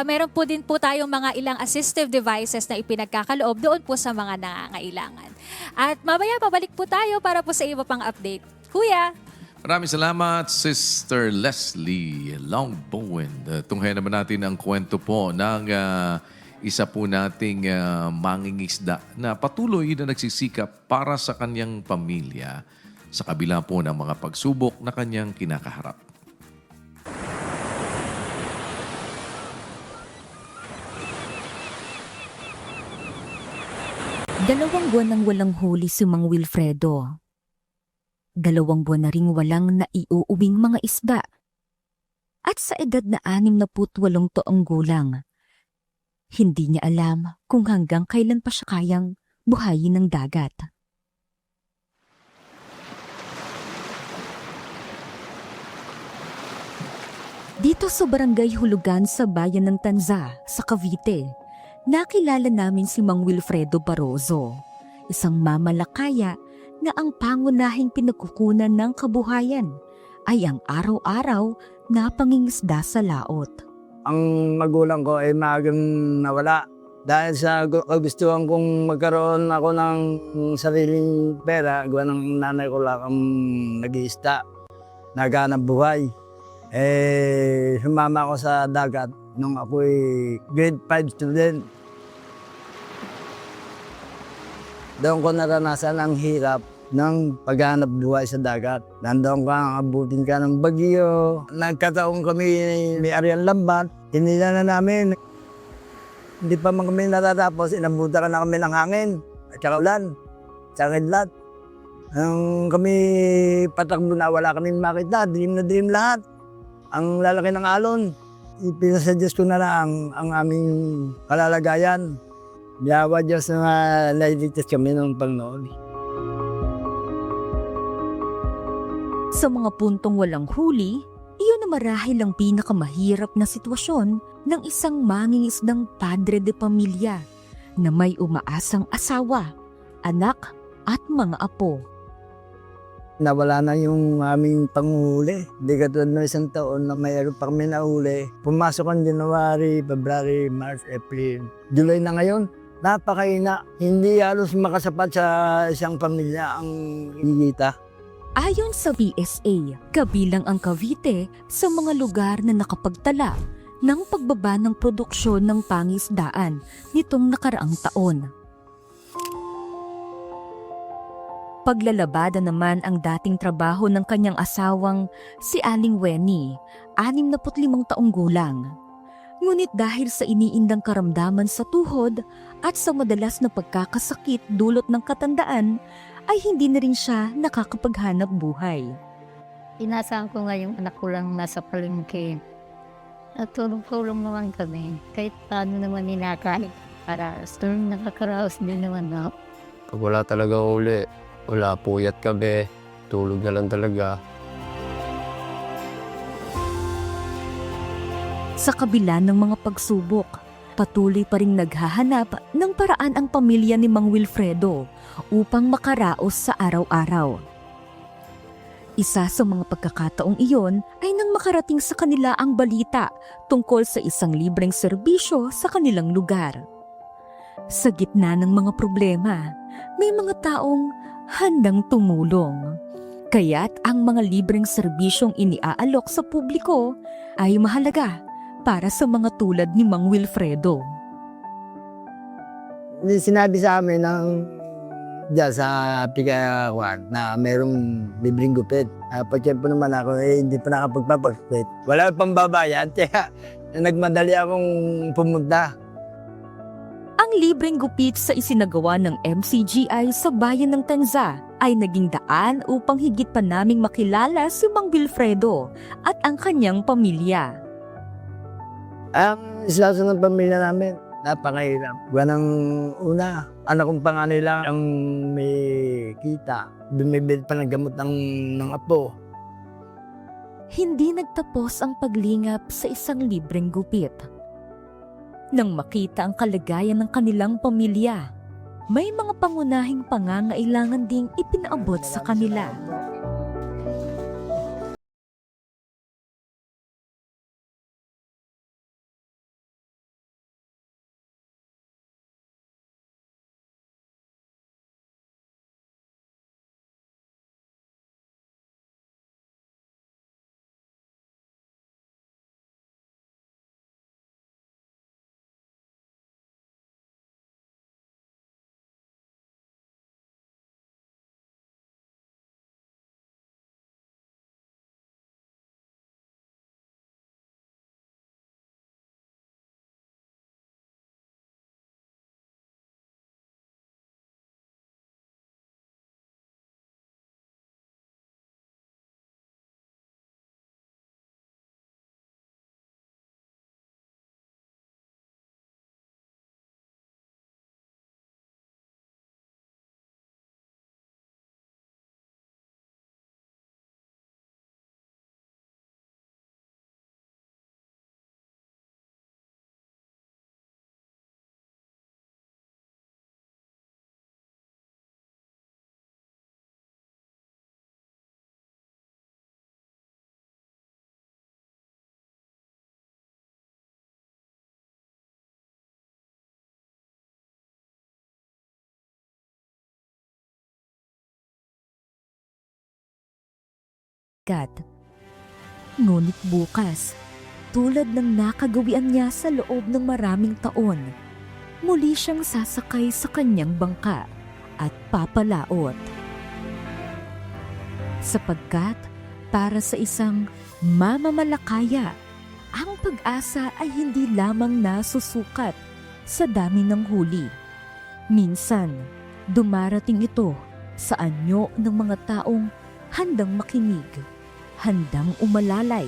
meron po din po tayong mga ilang assistive devices na ipinagkakaloob doon po sa mga nangangailangan. At mamaya pabalik po tayo para po sa iba pang update. Kuya! Maraming salamat, Sister Leslie Longbowen. Tunghayan naman natin ang kwento po ng isa po nating mangingisda na patuloy na nagsisikap para sa kanyang pamilya sa kabila po ng mga pagsubok na kanyang kinakaharap. Dalawang buwan nang walang huli si Mang Wilfredo. 2 buwan na ring walang naiuuwing mga isda. At sa edad na 68 taong gulang, hindi niya alam kung hanggang kailan pa siya kayang buhayin ng dagat. Dito sa barangay Hulugan sa bayan ng Tanza, sa Cavite, nakilala namin si Mang Wilfredo Barroso, isang mamalakaya na ang pangunahing pinagkukunan ng kabuhayan ay ang araw-araw na pangingisda sa laot. Ang magulang ko ay maagang nawala. Dahil sa kagustuhan kong magkaroon ako ng sariling pera, gawa ng nanay ko lang ang nag-iista, naghanap buhay. Sumama ako sa dagat nung ako'y grade 5 student. Doon ko naranasan ang hirap ng paghanap buhay sa dagat. Nandoon ka, abutin ka ng bagyo. Nagkataon kami may Arian Lambat. Hinila na namin. Hindi pa man kami natatapos, inabuta ka na kami ng hangin. At saka ulan, saka kidlat. Nung kami patakbo na, wala kaming makita. Dilim na dilim lahat. Ang lalaki ng alon. Ipinasuggest ko na lang ang aming kalalagayan. Biyawa Diyos na nailigtas kami ng Panginoon. Sa mga puntong walang huli, iyon na marahil ang pinakamahirap na sitwasyon ng isang mangingisdang padre de pamilya na may umaasang asawa, anak at mga apo. Nawala na yung aming panghuli. Hindi katulad ng isang taon na mayroon pa kami nahuli. Pumasok ang January, February, March, April. July na ngayon, napakaina. Hindi halos makasapat sa isang pamilya ang higita. Ayon sa PSA, kabilang ang Cavite sa mga lugar na nakapagtala ng pagbaba ng produksyon ng pangisdaan nitong nakaraang taon. Paglalabada naman ang dating trabaho ng kanyang asawang si Aling Weni, 65 taong gulang. Ngunit dahil sa iniindang karamdaman sa tuhod at sa madalas na pagkakasakit dulot ng katandaan, ay hindi na rin siya nakakapaghanap buhay. Inaasahan ko nga yung anak ko lang nasa palengke. At tulong-tulong naman kami. Kahit paano naman ninakain. Para nakakaraos din naman ako. Pag wala talaga uli, wala, puyat kami, tulog na lang talaga. Sa kabila ng mga pagsubok, patuloy pa ring naghahanap ng paraan ang pamilya ni Mang Wilfredo upang makaraos sa araw-araw. Isa sa mga pagkakataong iyon ay nang makarating sa kanila ang balita tungkol sa isang libreng serbisyo sa kanilang lugar. Sa gitna ng mga problema, may mga taong handang tumulong. Kaya't ang mga libreng serbisyong iniaalok sa publiko ay mahalaga para sa mga tulad ni Mang Wilfredo. Sinabi sa amin ng diyan sa Pikawan na mayroong libreng gupit. Pagkempo naman ako, hindi pa nakapagpapagupit. Wala pang babayad, kaya nagmadali akong pumunta. Ang libreng gupit sa isinagawa ng MCGI sa bayan ng Tanza ay naging daan upang higit pa naming makilala si Mang Wilfredo at ang kanyang pamilya. Ang isla ng pamilya namin, napakahirap. Ganang una, anak kong panganay lang ang may kita. Bumibili pa ng gamot ng apo. Hindi nagtapos ang paglingap sa isang libreng gupit. Nang makita ang kalagayan ng kanilang pamilya, may mga pangunahing pangangailangan ding ipinaabot sa kanila. bigat. Ngunit bukas, tulad ng nakagawian niya sa loob ng maraming taon, muli siyang sasakay sa kanyang bangka at papalaot. Sapagkat para sa isang mamamalakaya, ang pag-asa ay hindi lamang nasusukat sa dami ng huli. Minsan, dumarating ito sa anyo ng mga taong handang makinig, handang umalalay,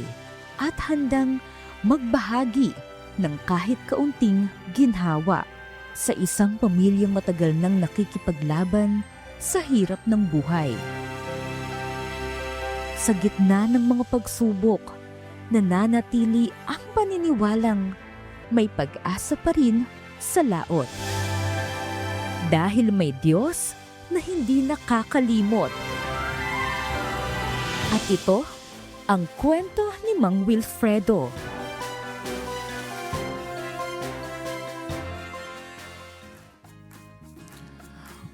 at handang magbahagi ng kahit kaunting ginhawa sa isang pamilyang matagal nang nakikipaglaban sa hirap ng buhay. Sa gitna ng mga pagsubok, nananatili ang paniniwalang may pag-asa pa rin sa laot. Dahil may Diyos na hindi nakakalimot. At ito ang kwento ni Mang Wilfredo.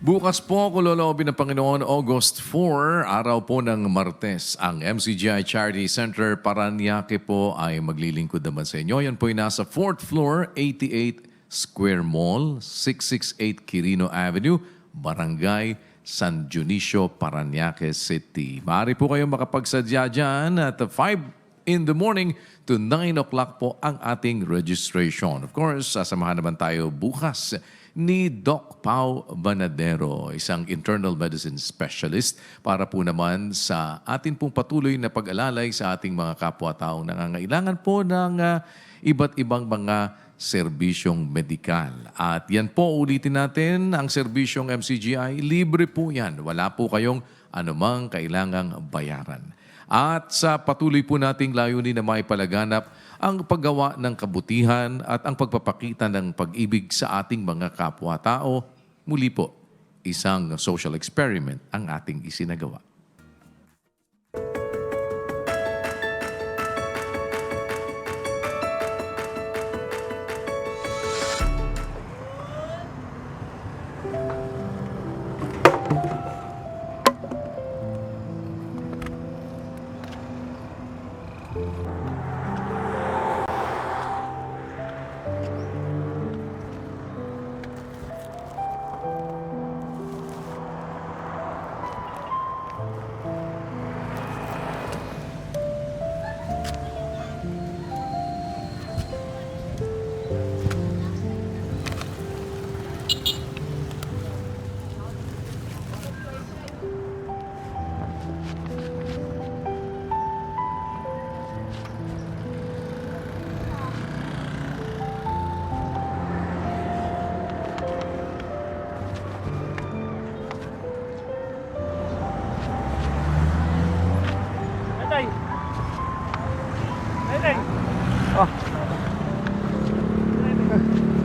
Bukas po, kung loloobin ng Panginoon, August 4, araw po ng Martes, ang MCGI Charity Center Paranaque po ay maglilingkod naman sa inyo. Yan po ay nasa 4th floor, 88 Square Mall, 668 Quirino Avenue, Barangay San Dionisio, Paranaque City. Maaari po kayong makapagsadya dyan at 5 in the morning to 9 o'clock po ang ating registration. Of course, sasamahan naman tayo bukas ni Doc Pau Banadero, isang internal medicine specialist para po naman sa atin pong patuloy na pag-alalay sa ating mga kapwa-taong nangangailangan po ng iba't ibang mga serbisyong medikal. At yan po, ulitin natin, ang serbisyong MCGI, libre po yan. Wala po kayong anumang kailangang bayaran. At sa patuloy po nating layunin na maipalaganap ang paggawa ng kabutihan at ang pagpapakita ng pag-ibig sa ating mga kapwa-tao, muli po, isang social experiment ang ating isinagawa.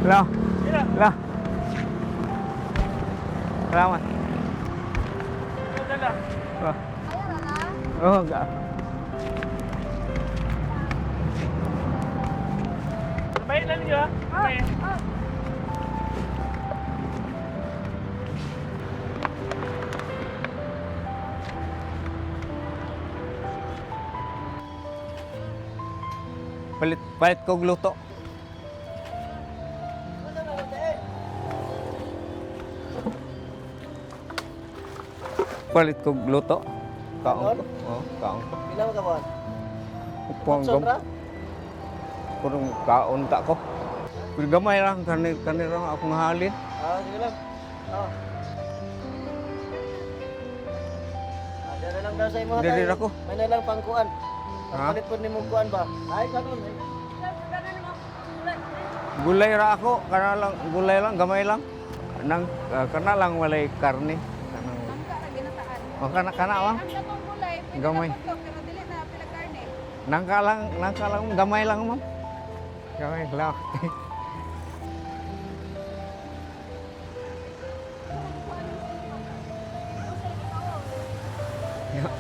Hello. Hello. Salamat. Oh, enggak. Baik lang niyo, baik. Palit kog luto. Palit kog luto. Kaon ko. Oh, kaon ko. Ilang ka buwan? Upang Sobra? Kurang kaon tak ko. Pero gamay lang kanir lang ako ngahalin. Sige lang. Diyan na lang daw sa imo. Diri ako. May na lang pangkuan. Ha? Palit po ni mong kuan ba? Ay, kanon. Gulay ra ako, kana lang gulay lang, gamay lang. Nang kana lang walay karne. O kana wa? Gamay. Nangka lang gamay lang ma'am. Gamay lang.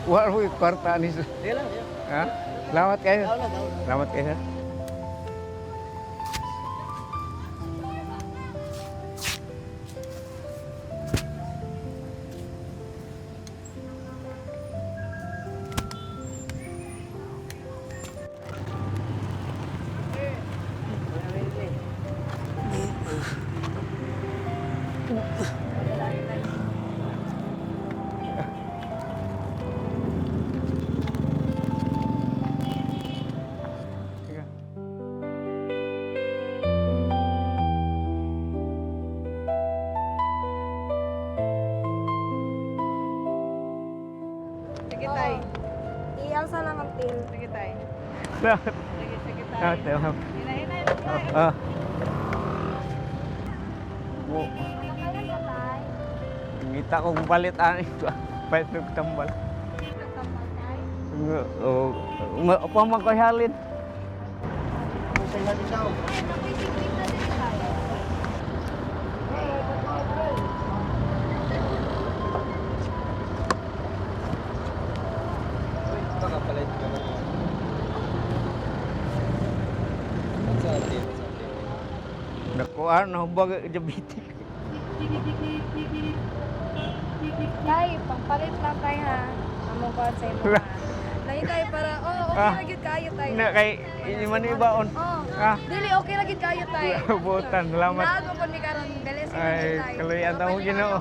Wala mo kwarta ni. Sige lang. Ha? Salamat kayo. Salamat kayo. Sige tayo. Bakit? Sige Bakit, ma'am? Hinay-hinay. Ah. Ngita kong palit ani ito. Pahit nagtambal. Oo. Apa man ko halin? Say hi siya. Nakapalit ka na. Nakuha na hubag diabetic. Tay, pangpalit lang tayo ha. Among ko sa imo ha. Tay tay para okay ra gyud kayo tay. Na kay ini man ibaon. Ah. Dili okay ra gyud kayo tay. Butan, salamat. Nago ko ni karon dili sa Ay, kaluyan ta mo Ginoo.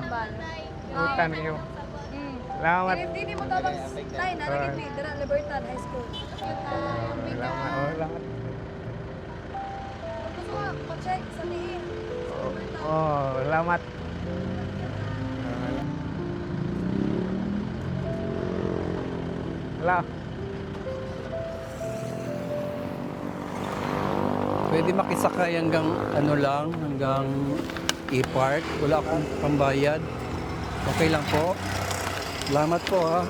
Butan niyo. Salamat. Dili mo tabang tay na lagi ni Dira Libertad High School. Salamat. Oh, salamat. Gusto ko check sa liin. Oh, salamat. Wala. Pwede makisakay hanggang ano lang, hanggang e-park. Wala akong pambayad. Okay lang po. Salamat po ha.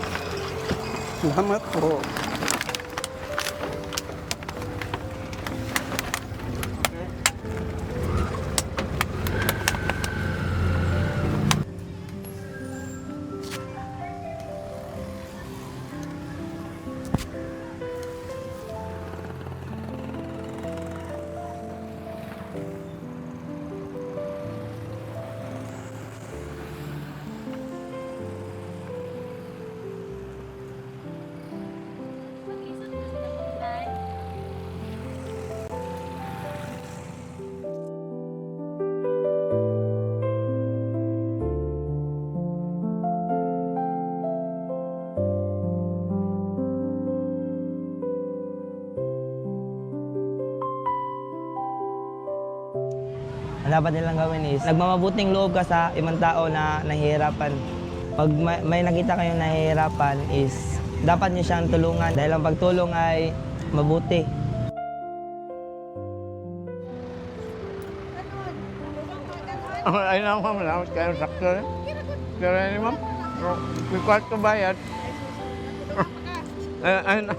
Salamat po. Ang dapat nilang gawin is, nagmamabuting loob ka sa ibang tao na nahihirapan. Pag may nakita kayong nahihirapan is, dapat niyo siyang tulungan dahil ang pagtulong ay mabuti. Ay na ma'am, salamat kayo sakto. Pero ni ma'am, may kwarto bayad. Ay na.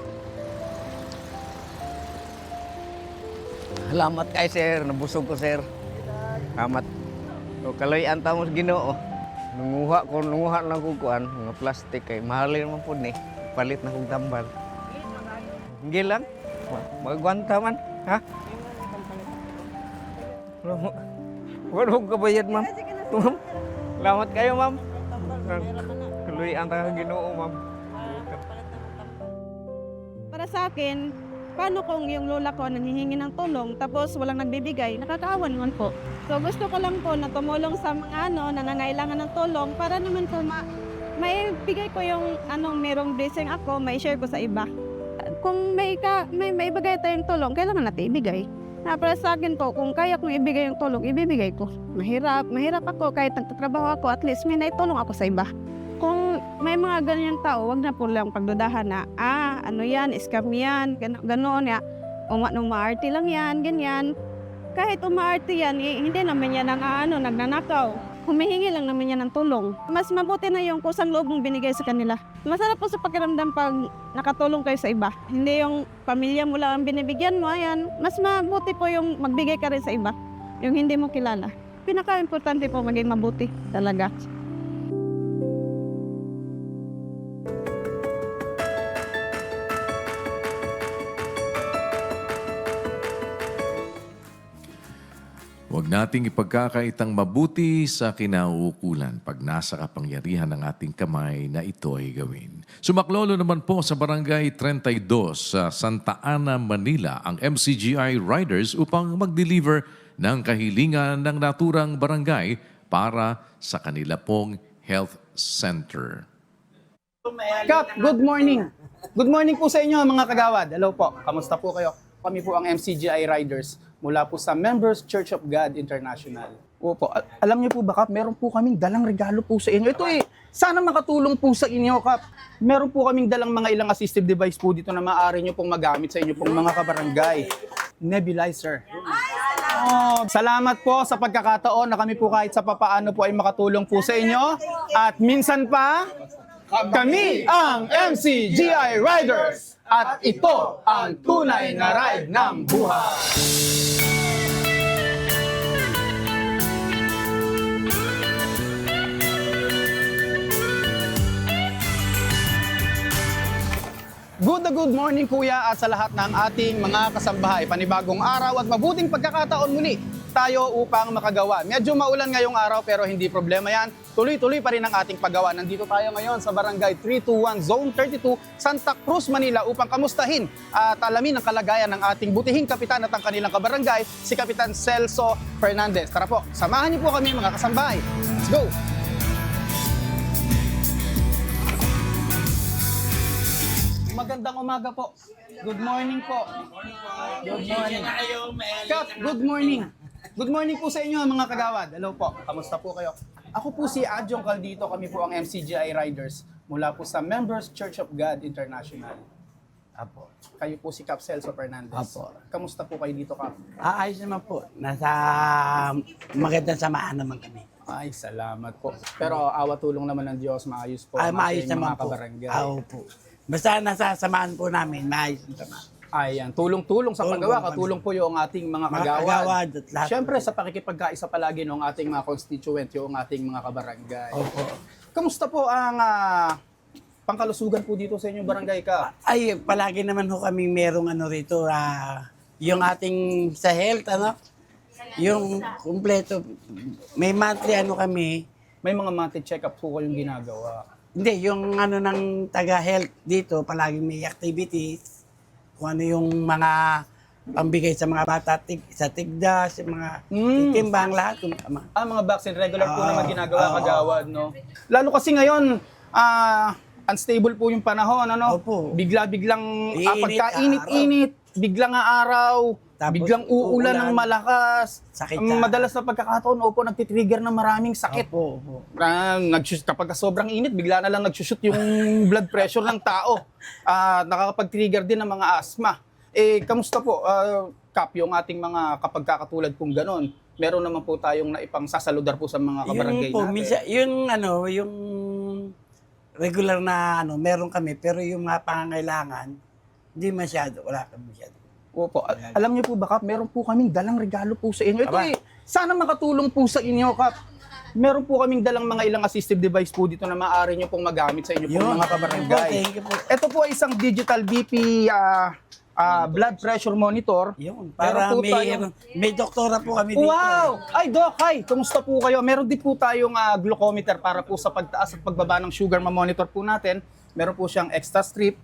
Salamat kay sir, nabusog ko sir. Salamat. O kaloy anta mo sa Ginoo. Nanguha na ko kuan, mga plastic kay mahalin man pud ni. Palit na kog tambal. Hindi lang. Magwanta man, ha? Wala ko kabayad, ma'am. Ma'am, salamat kayo, ma'am. Kaloy anta sa Ginoo, ma'am. Para sa akin, paano kung yung lola ko nanghihingi ng tulong tapos walang nagbibigay, nakakaawa naman po. So gusto ko lang po na tumulong sa mga nangangailangan ng tulong para naman po may bigay ko yung merong blessing ako, may share ko sa iba. Kung may ibigay tayong tulong, kailangan natin ibigay. Para sa akin po, kung kaya kong ibigay yung tulong, ibibigay ko. Mahirap ako, kahit nagtatrabaho ako, at least may naitulong ako sa iba. Kung may mga ganyang tao, wag na po lang pagdudahan na, ano yan, scam yan, gano'n ya. Umaarte lang yan, ganyan. Kahit umaarte yan, hindi naman yan nagnanakaw. Humihingi lang naman yan ng tulong. Mas mabuti na yung kusang loob mong binigay sa kanila. Masarap po sa pakiramdam pag nakatulong kayo sa iba. Hindi yung pamilya mo lang ang binibigyan mo, ayan. Mas mabuti po yung magbigay ka rin sa iba, yung hindi mo kilala. Pinaka-importante po maging mabuti talaga. Huwag nating ipagkakaitang mabuti sa kinauukulan pag nasa kapangyarihan ng ating kamay na ito ay gawin. Sumaklolo naman po sa Barangay 32 sa Santa Ana, Manila ang MCGI Riders upang mag-deliver ng kahilingan ng naturang barangay para sa kanila pong health center. Kap, good morning. Good morning po sa inyo mga kagawad. Hello po, kamusta po kayo? Kami po ang MCGI Riders mula po sa Members Church of God International. Opo. Alam niyo po ba, Kap, meron po kaming dalang regalo po sa inyo. Ito sana makatulong po sa inyo, Kap. Meron po kaming dalang mga ilang assistive device po dito na maaari niyo pong magamit sa inyo pong mga kabarangay. Nebulizer. Salamat po sa pagkakataon na kami po kahit sa papaano po ay makatulong po sa inyo. At minsan pa, kami ang MCGI Riders. At ito ang tunay na ride ng buhay. Good morning kuya at sa lahat ng ating mga kasambahay. Panibagong araw at mabuting pagkakataon muli tayo upang makagawa. Medyo maulan ngayong araw pero hindi problema yan. Tuloy-tuloy pa rin ang ating paggawa. Nandito tayo ngayon sa Barangay 321 Zone 32, Santa Cruz, Manila upang kamustahin at alamin ang kalagayan ng ating butihing kapitan at ang kanilang kabarangay, si Kapitan Celso Fernandez. Tara po, samahan niyo po kami mga kasambahay. Let's go! Magandang umaga po. Good morning po. Good morning. Kap, good morning. Good morning po sa inyo mga kagawad. Hello po. Kamusta po kayo? Ako po si Adjong Caldito. Kami po ang MCGI Riders mula po sa Members Church of God International. Apo. Kayo po si Kap Celso Fernandez. Apo. Kamusta po kayo dito, Kap? Ayos naman po. Nasa magandang samahan naman kami. Ay, salamat po. Pero awa tulong naman ng Diyos, maayos po ang Maayos ating naman mga po. kabarangay. Oo po. Basta nasasamaan po namin, maayos naman. Ayan, tulong-tulong sa paggawa, Tulong katulong po yung ating mga Mga kagawad. kagawad at lahat. Siyempre, sa pakikipagkaisa palagi ng ating mga constituent, yung ating mga kabarangay. Opo. Kamusta po ang pangkalusugan po dito sa inyong barangay, Kap? Ay, palagi naman ho kami merong ano rito, yung ating sa health, ano? Yung kumpleto. May monthly ano kami. May mga monthly check-up po kayong ginagawa. Hindi, yung ano ng taga-health dito, palaging may activities. Kung ano yung mga pambigay sa mga bata, sa tigdas, sa mga titimbang, lahat. Mga vaccine, regular po naman ginagawa, oo. kagawad, no? Lalo kasi ngayon, unstable po yung panahon, ano? Opo. Bigla-biglang Iinit, pagkainit-init, biglang araw, Tapos biglang uulan ng malakas. Sakit Madalas na pagkakataon, opo, nagtitrigger ng maraming sakit. Opo. Kapag sobrang init, bigla na lang nagsushoot yung blood pressure ng tao. Nakakapag-trigger din ng mga asthma. Kamusta po, Kap, yung ating mga kapag kakatulad pong ganon? Meron naman po tayong naipang sasaludar po sa mga kabarangay Yung po, natin. minsan, yung regular na meron kami, pero yung mga pangangailangan, hindi masyado, wala kami masyado. Opo. Alam niyo po ba, Kap, meron po kaming dalang regalo po sa inyo. Ito sana makatulong po sa inyo, Kap. Meron po kaming dalang mga ilang assistive device po dito na maaari nyo pong magamit sa inyo pong mga kabarangay. Thank you po. Ito po ay isang digital BP blood pressure monitor. Yun, para Meron po may doktora po kami dito. Wow! Ay, Doc, hi! Kumusta po kayo? Meron din po tayong glucometer para po sa pagtaas at pagbaba ng sugar, ma-monitor po natin. Meron po siyang extra strip.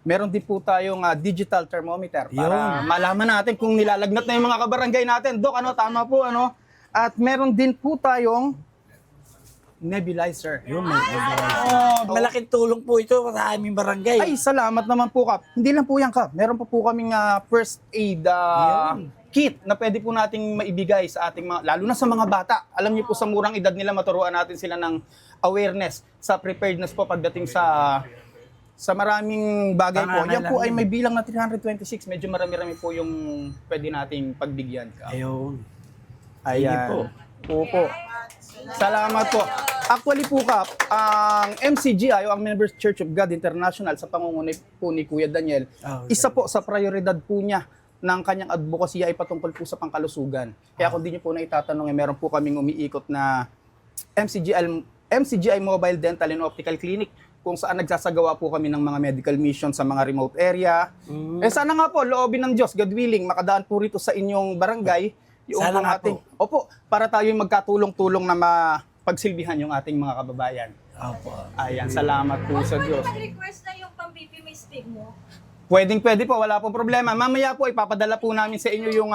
Meron din po tayong digital thermometer para malaman natin kung nilalagnat na yung mga kabarangay natin. Doc, tama po, At meron din po tayong nebulizer. Malaking tulong po ito sa aming barangay. Ay, salamat naman po, Kap. Hindi lang po yan, Kap. Meron pa po kaming first aid kit na pwede po nating maibigay sa ating mga, lalo na sa mga bata. Alam niyo po sa murang edad nila, maturuan natin sila ng awareness sa preparedness po pagdating sa maraming bagay po. Yan po ay may bilang na 326. Medyo marami-rami po yung pwede nating pagbigyan, Kap. Ayun. Ayan. po. Opo. Salamat po. Actually po, Kap, ang MCGI o ang Members Church of God International sa pangunguna po ni Kuya Daniel, isa po sa prioridad po niya ng kanyang advocacy ay patungkol po sa pangkalusugan. Kaya kung di niyo po na itatanong, meron po kaming umiikot na MCGI Mobile Dental and Optical Clinic kung saan nagsasagawa po kami ng mga medical mission sa mga remote area. Sana nga po, loobin ng Diyos, God willing, makadaan po rito sa inyong barangay. Sana nga po. Opo, para tayo magkatulong-tulong na mapagsilbihan yung ating mga kababayan. Opo. Ayan, salamat po sa Diyos. Request na yung pang-BP mistig mo. Pwede po, wala pong problema. Mamaya po, ipapadala po namin sa inyo yung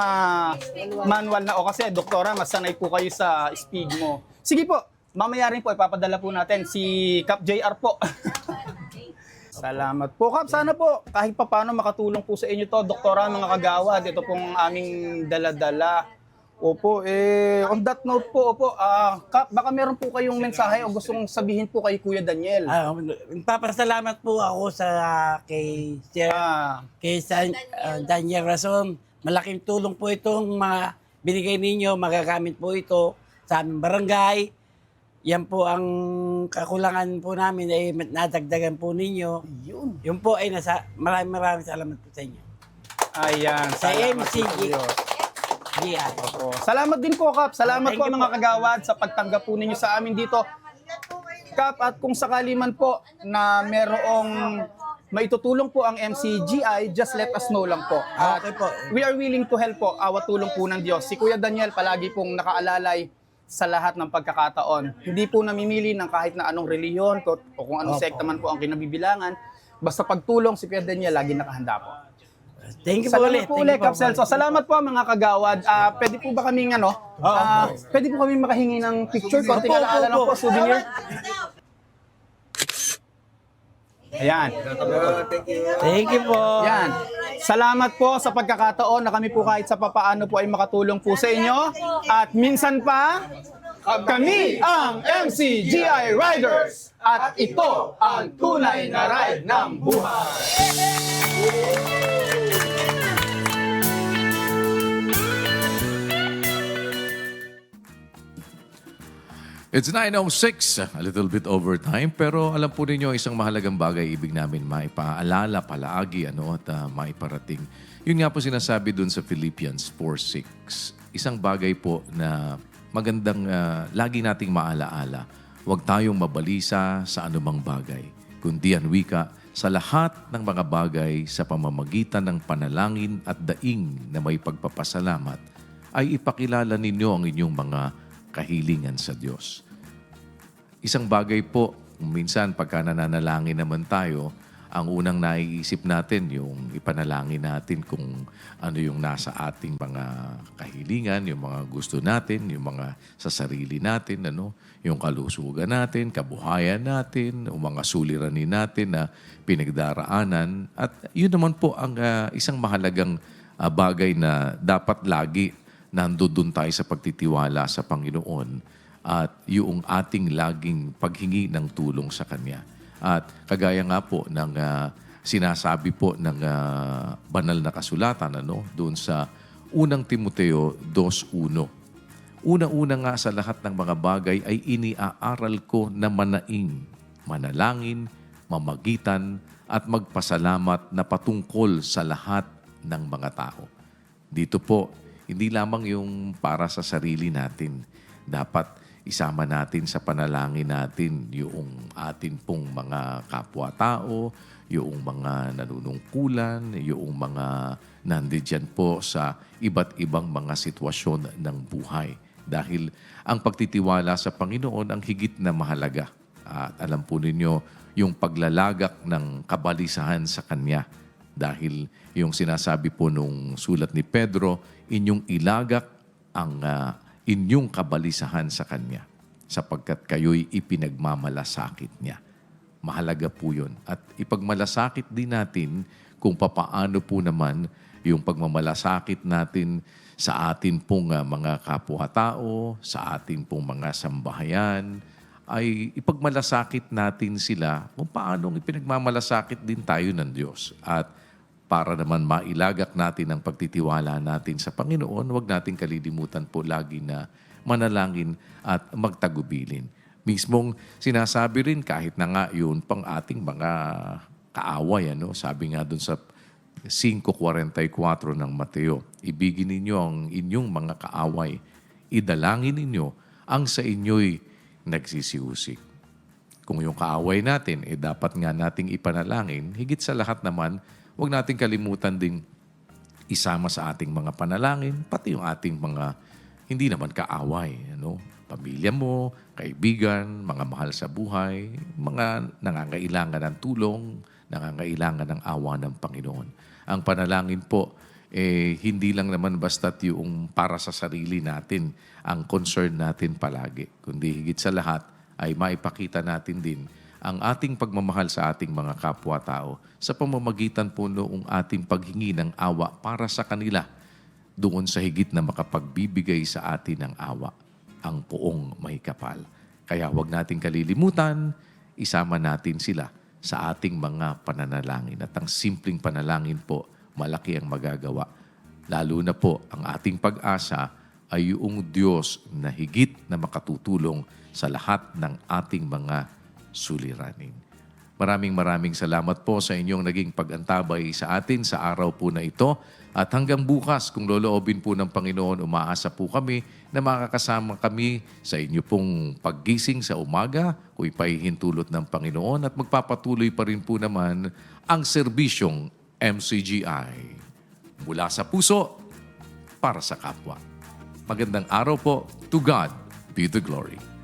manual na, kasi doktora, mas sanay po kayo sa speed mo. Sige po, mamaya rin po, ipapadala po natin si Kap JR po. Salamat po, Kap. Sana po, kahit pa paano makatulong po sa inyo to, doktora, mga kagawad. Ito pong aming dala-dala. Opo, on that note po, Kap, baka meron po kayong mensahe o gustong sabihin po kay Kuya Daniel. Papasalamat po ako kay Sir Daniel Rason. Malaking tulong po itong mga binigay ninyo. Magagamit po ito sa aming barangay. Yan po ang kakulangan po namin ay nadagdagan po ninyo. Yun po ay maraming salamat po sa inyo. Ayan, Sa salamat po MCG. sa Diyos. Yeah. Opo. Salamat din po, Kap. Salamat Thank po you mga kagawad sa pagtanggap po ninyo sa amin dito. Kap, at kung sakali man po na merong maitutulong po ang MCGI, just let us know lang po. At Okay po. we are willing to help po, awat tulong po ng Diyos. Si Kuya Daniel palagi pong nakaalalay sa lahat ng pagkakataon. Hindi po namimili ng kahit na anong reliyon o kung anong sekta man po ang kinabibilangan. Basta pagtulong si Kuya Daniel, lagi nakahanda po. Thank you po Salamat ulit. po ulit, Kap Celso. Salamat po mga kagawad. Pwede po ba kaming pwede po kami makahingi ng picture? Konting alaala lang po, souvenir. Ayan. Thank you po. Yan. Salamat po sa pagkakataon na kami po kahit sa papaano po ay makatulong po sa inyo. At minsan pa, kami ang MCGI Riders. At ito ang tunay na ride ng buhay. It's 9:06, a little bit overtime, pero alam po ninyo isang mahalagang bagay ibig namin maipaalala palagi at maiparating. Yun nga po sinasabi dun sa Philippians 4:6. Isang bagay po na magandang lagi nating maalaala. Huwag tayong mabalisa sa anumang bagay, kundi ang wika sa lahat ng mga bagay sa pamamagitan ng panalangin at daing na may pagpapasalamat ay ipakilala ninyo ang inyong mga kahilingan sa Diyos. Isang bagay po, minsan pagka nananalangin naman tayo, ang unang naiisip natin yung ipanalangin natin kung ano yung nasa ating mga kahilingan, yung mga gusto natin, yung mga sa sarili natin, yung kalusugan natin, kabuhayan natin, yung mga suliranin natin na pinagdaraanan. At yun naman po ang isang mahalagang bagay na dapat lagi nandoon tayo sa pagtitiwala sa Panginoon at yung ating laging paghingi ng tulong sa Kanya. At kagaya nga po ng sinasabi po ng banal na kasulatan doon sa unang Timoteo 2:1. Una-una nga sa lahat ng mga bagay ay iniaaral ko na manaing, manalangin, mamagitan at magpasalamat na patungkol sa lahat ng mga tao. Dito po, hindi lamang yung para sa sarili natin. Dapat isama natin sa panalangin natin yung atin pong mga kapwa-tao, yung mga nanunungkulan, yung mga nandiyan po sa iba't ibang mga sitwasyon ng buhay. Dahil ang pagtitiwala sa Panginoon ang higit na mahalaga. At alam po ninyo yung paglalagak ng kabalisahan sa Kanya. Dahil yung sinasabi po nung sulat ni Pedro, inyong ilagak ang inyong kabalisahan sa Kanya sapagkat kayo'y ipinagmamalasakit niya. Mahalaga po yun. At ipagmalasakit din natin kung papaano po naman yung pagmamalasakit natin sa atin pong mga kapwa-tao, sa atin pong mga sambahayan, ay ipagmalasakit natin sila kung paano ipinagmamalasakit din tayo ng Diyos. At para naman mailagak natin ang pagtitiwala natin sa Panginoon, huwag natin kalilimutan po lagi na manalangin at magtagubilin. Mismong sinasabi rin kahit na nga yun pang ating mga kaaway. Sabi nga dun sa 5:44 ng Mateo, ibigin ninyo ang inyong mga kaaway, idalangin ninyo ang sa inyo'y nagsisiusik. Kung yung kaaway natin, dapat nga nating ipanalangin, higit sa lahat naman, huwag nating kalimutan ding isama sa ating mga panalangin, pati yung ating mga hindi naman kaaway. Pamilya mo, kaibigan, mga mahal sa buhay, mga nangangailangan ng tulong, nangangailangan ng awa ng Panginoon. Ang panalangin po, hindi lang naman basta't yung para sa sarili natin ang concern natin palagi, kundi higit sa lahat ay maipakita natin din ang ating pagmamahal sa ating mga kapwa-tao sa pamamagitan po noong ating paghingi ng awa para sa kanila doon sa higit na makapagbibigay sa atin ng awa, ang Poong May Kapal. Kaya huwag nating kalilimutan, isama natin sila sa ating mga pananalangin. At ang simpleng panalangin po, malaki ang magagawa. Lalo na po, ang ating pag-asa ay yung Diyos na higit na makatutulong sa lahat ng ating mga suliranin. Maraming salamat po sa inyong naging pag-antabay sa atin sa araw po na ito. At hanggang bukas, kung loloobin po ng Panginoon, umaasa po kami na makakasama kami sa inyo pong paggising sa umaga, kung ipahihintulot ng Panginoon, at magpapatuloy pa rin po naman ang serbisyong MCGI. Mula sa puso, para sa kapwa. Magandang araw po. To God be the glory.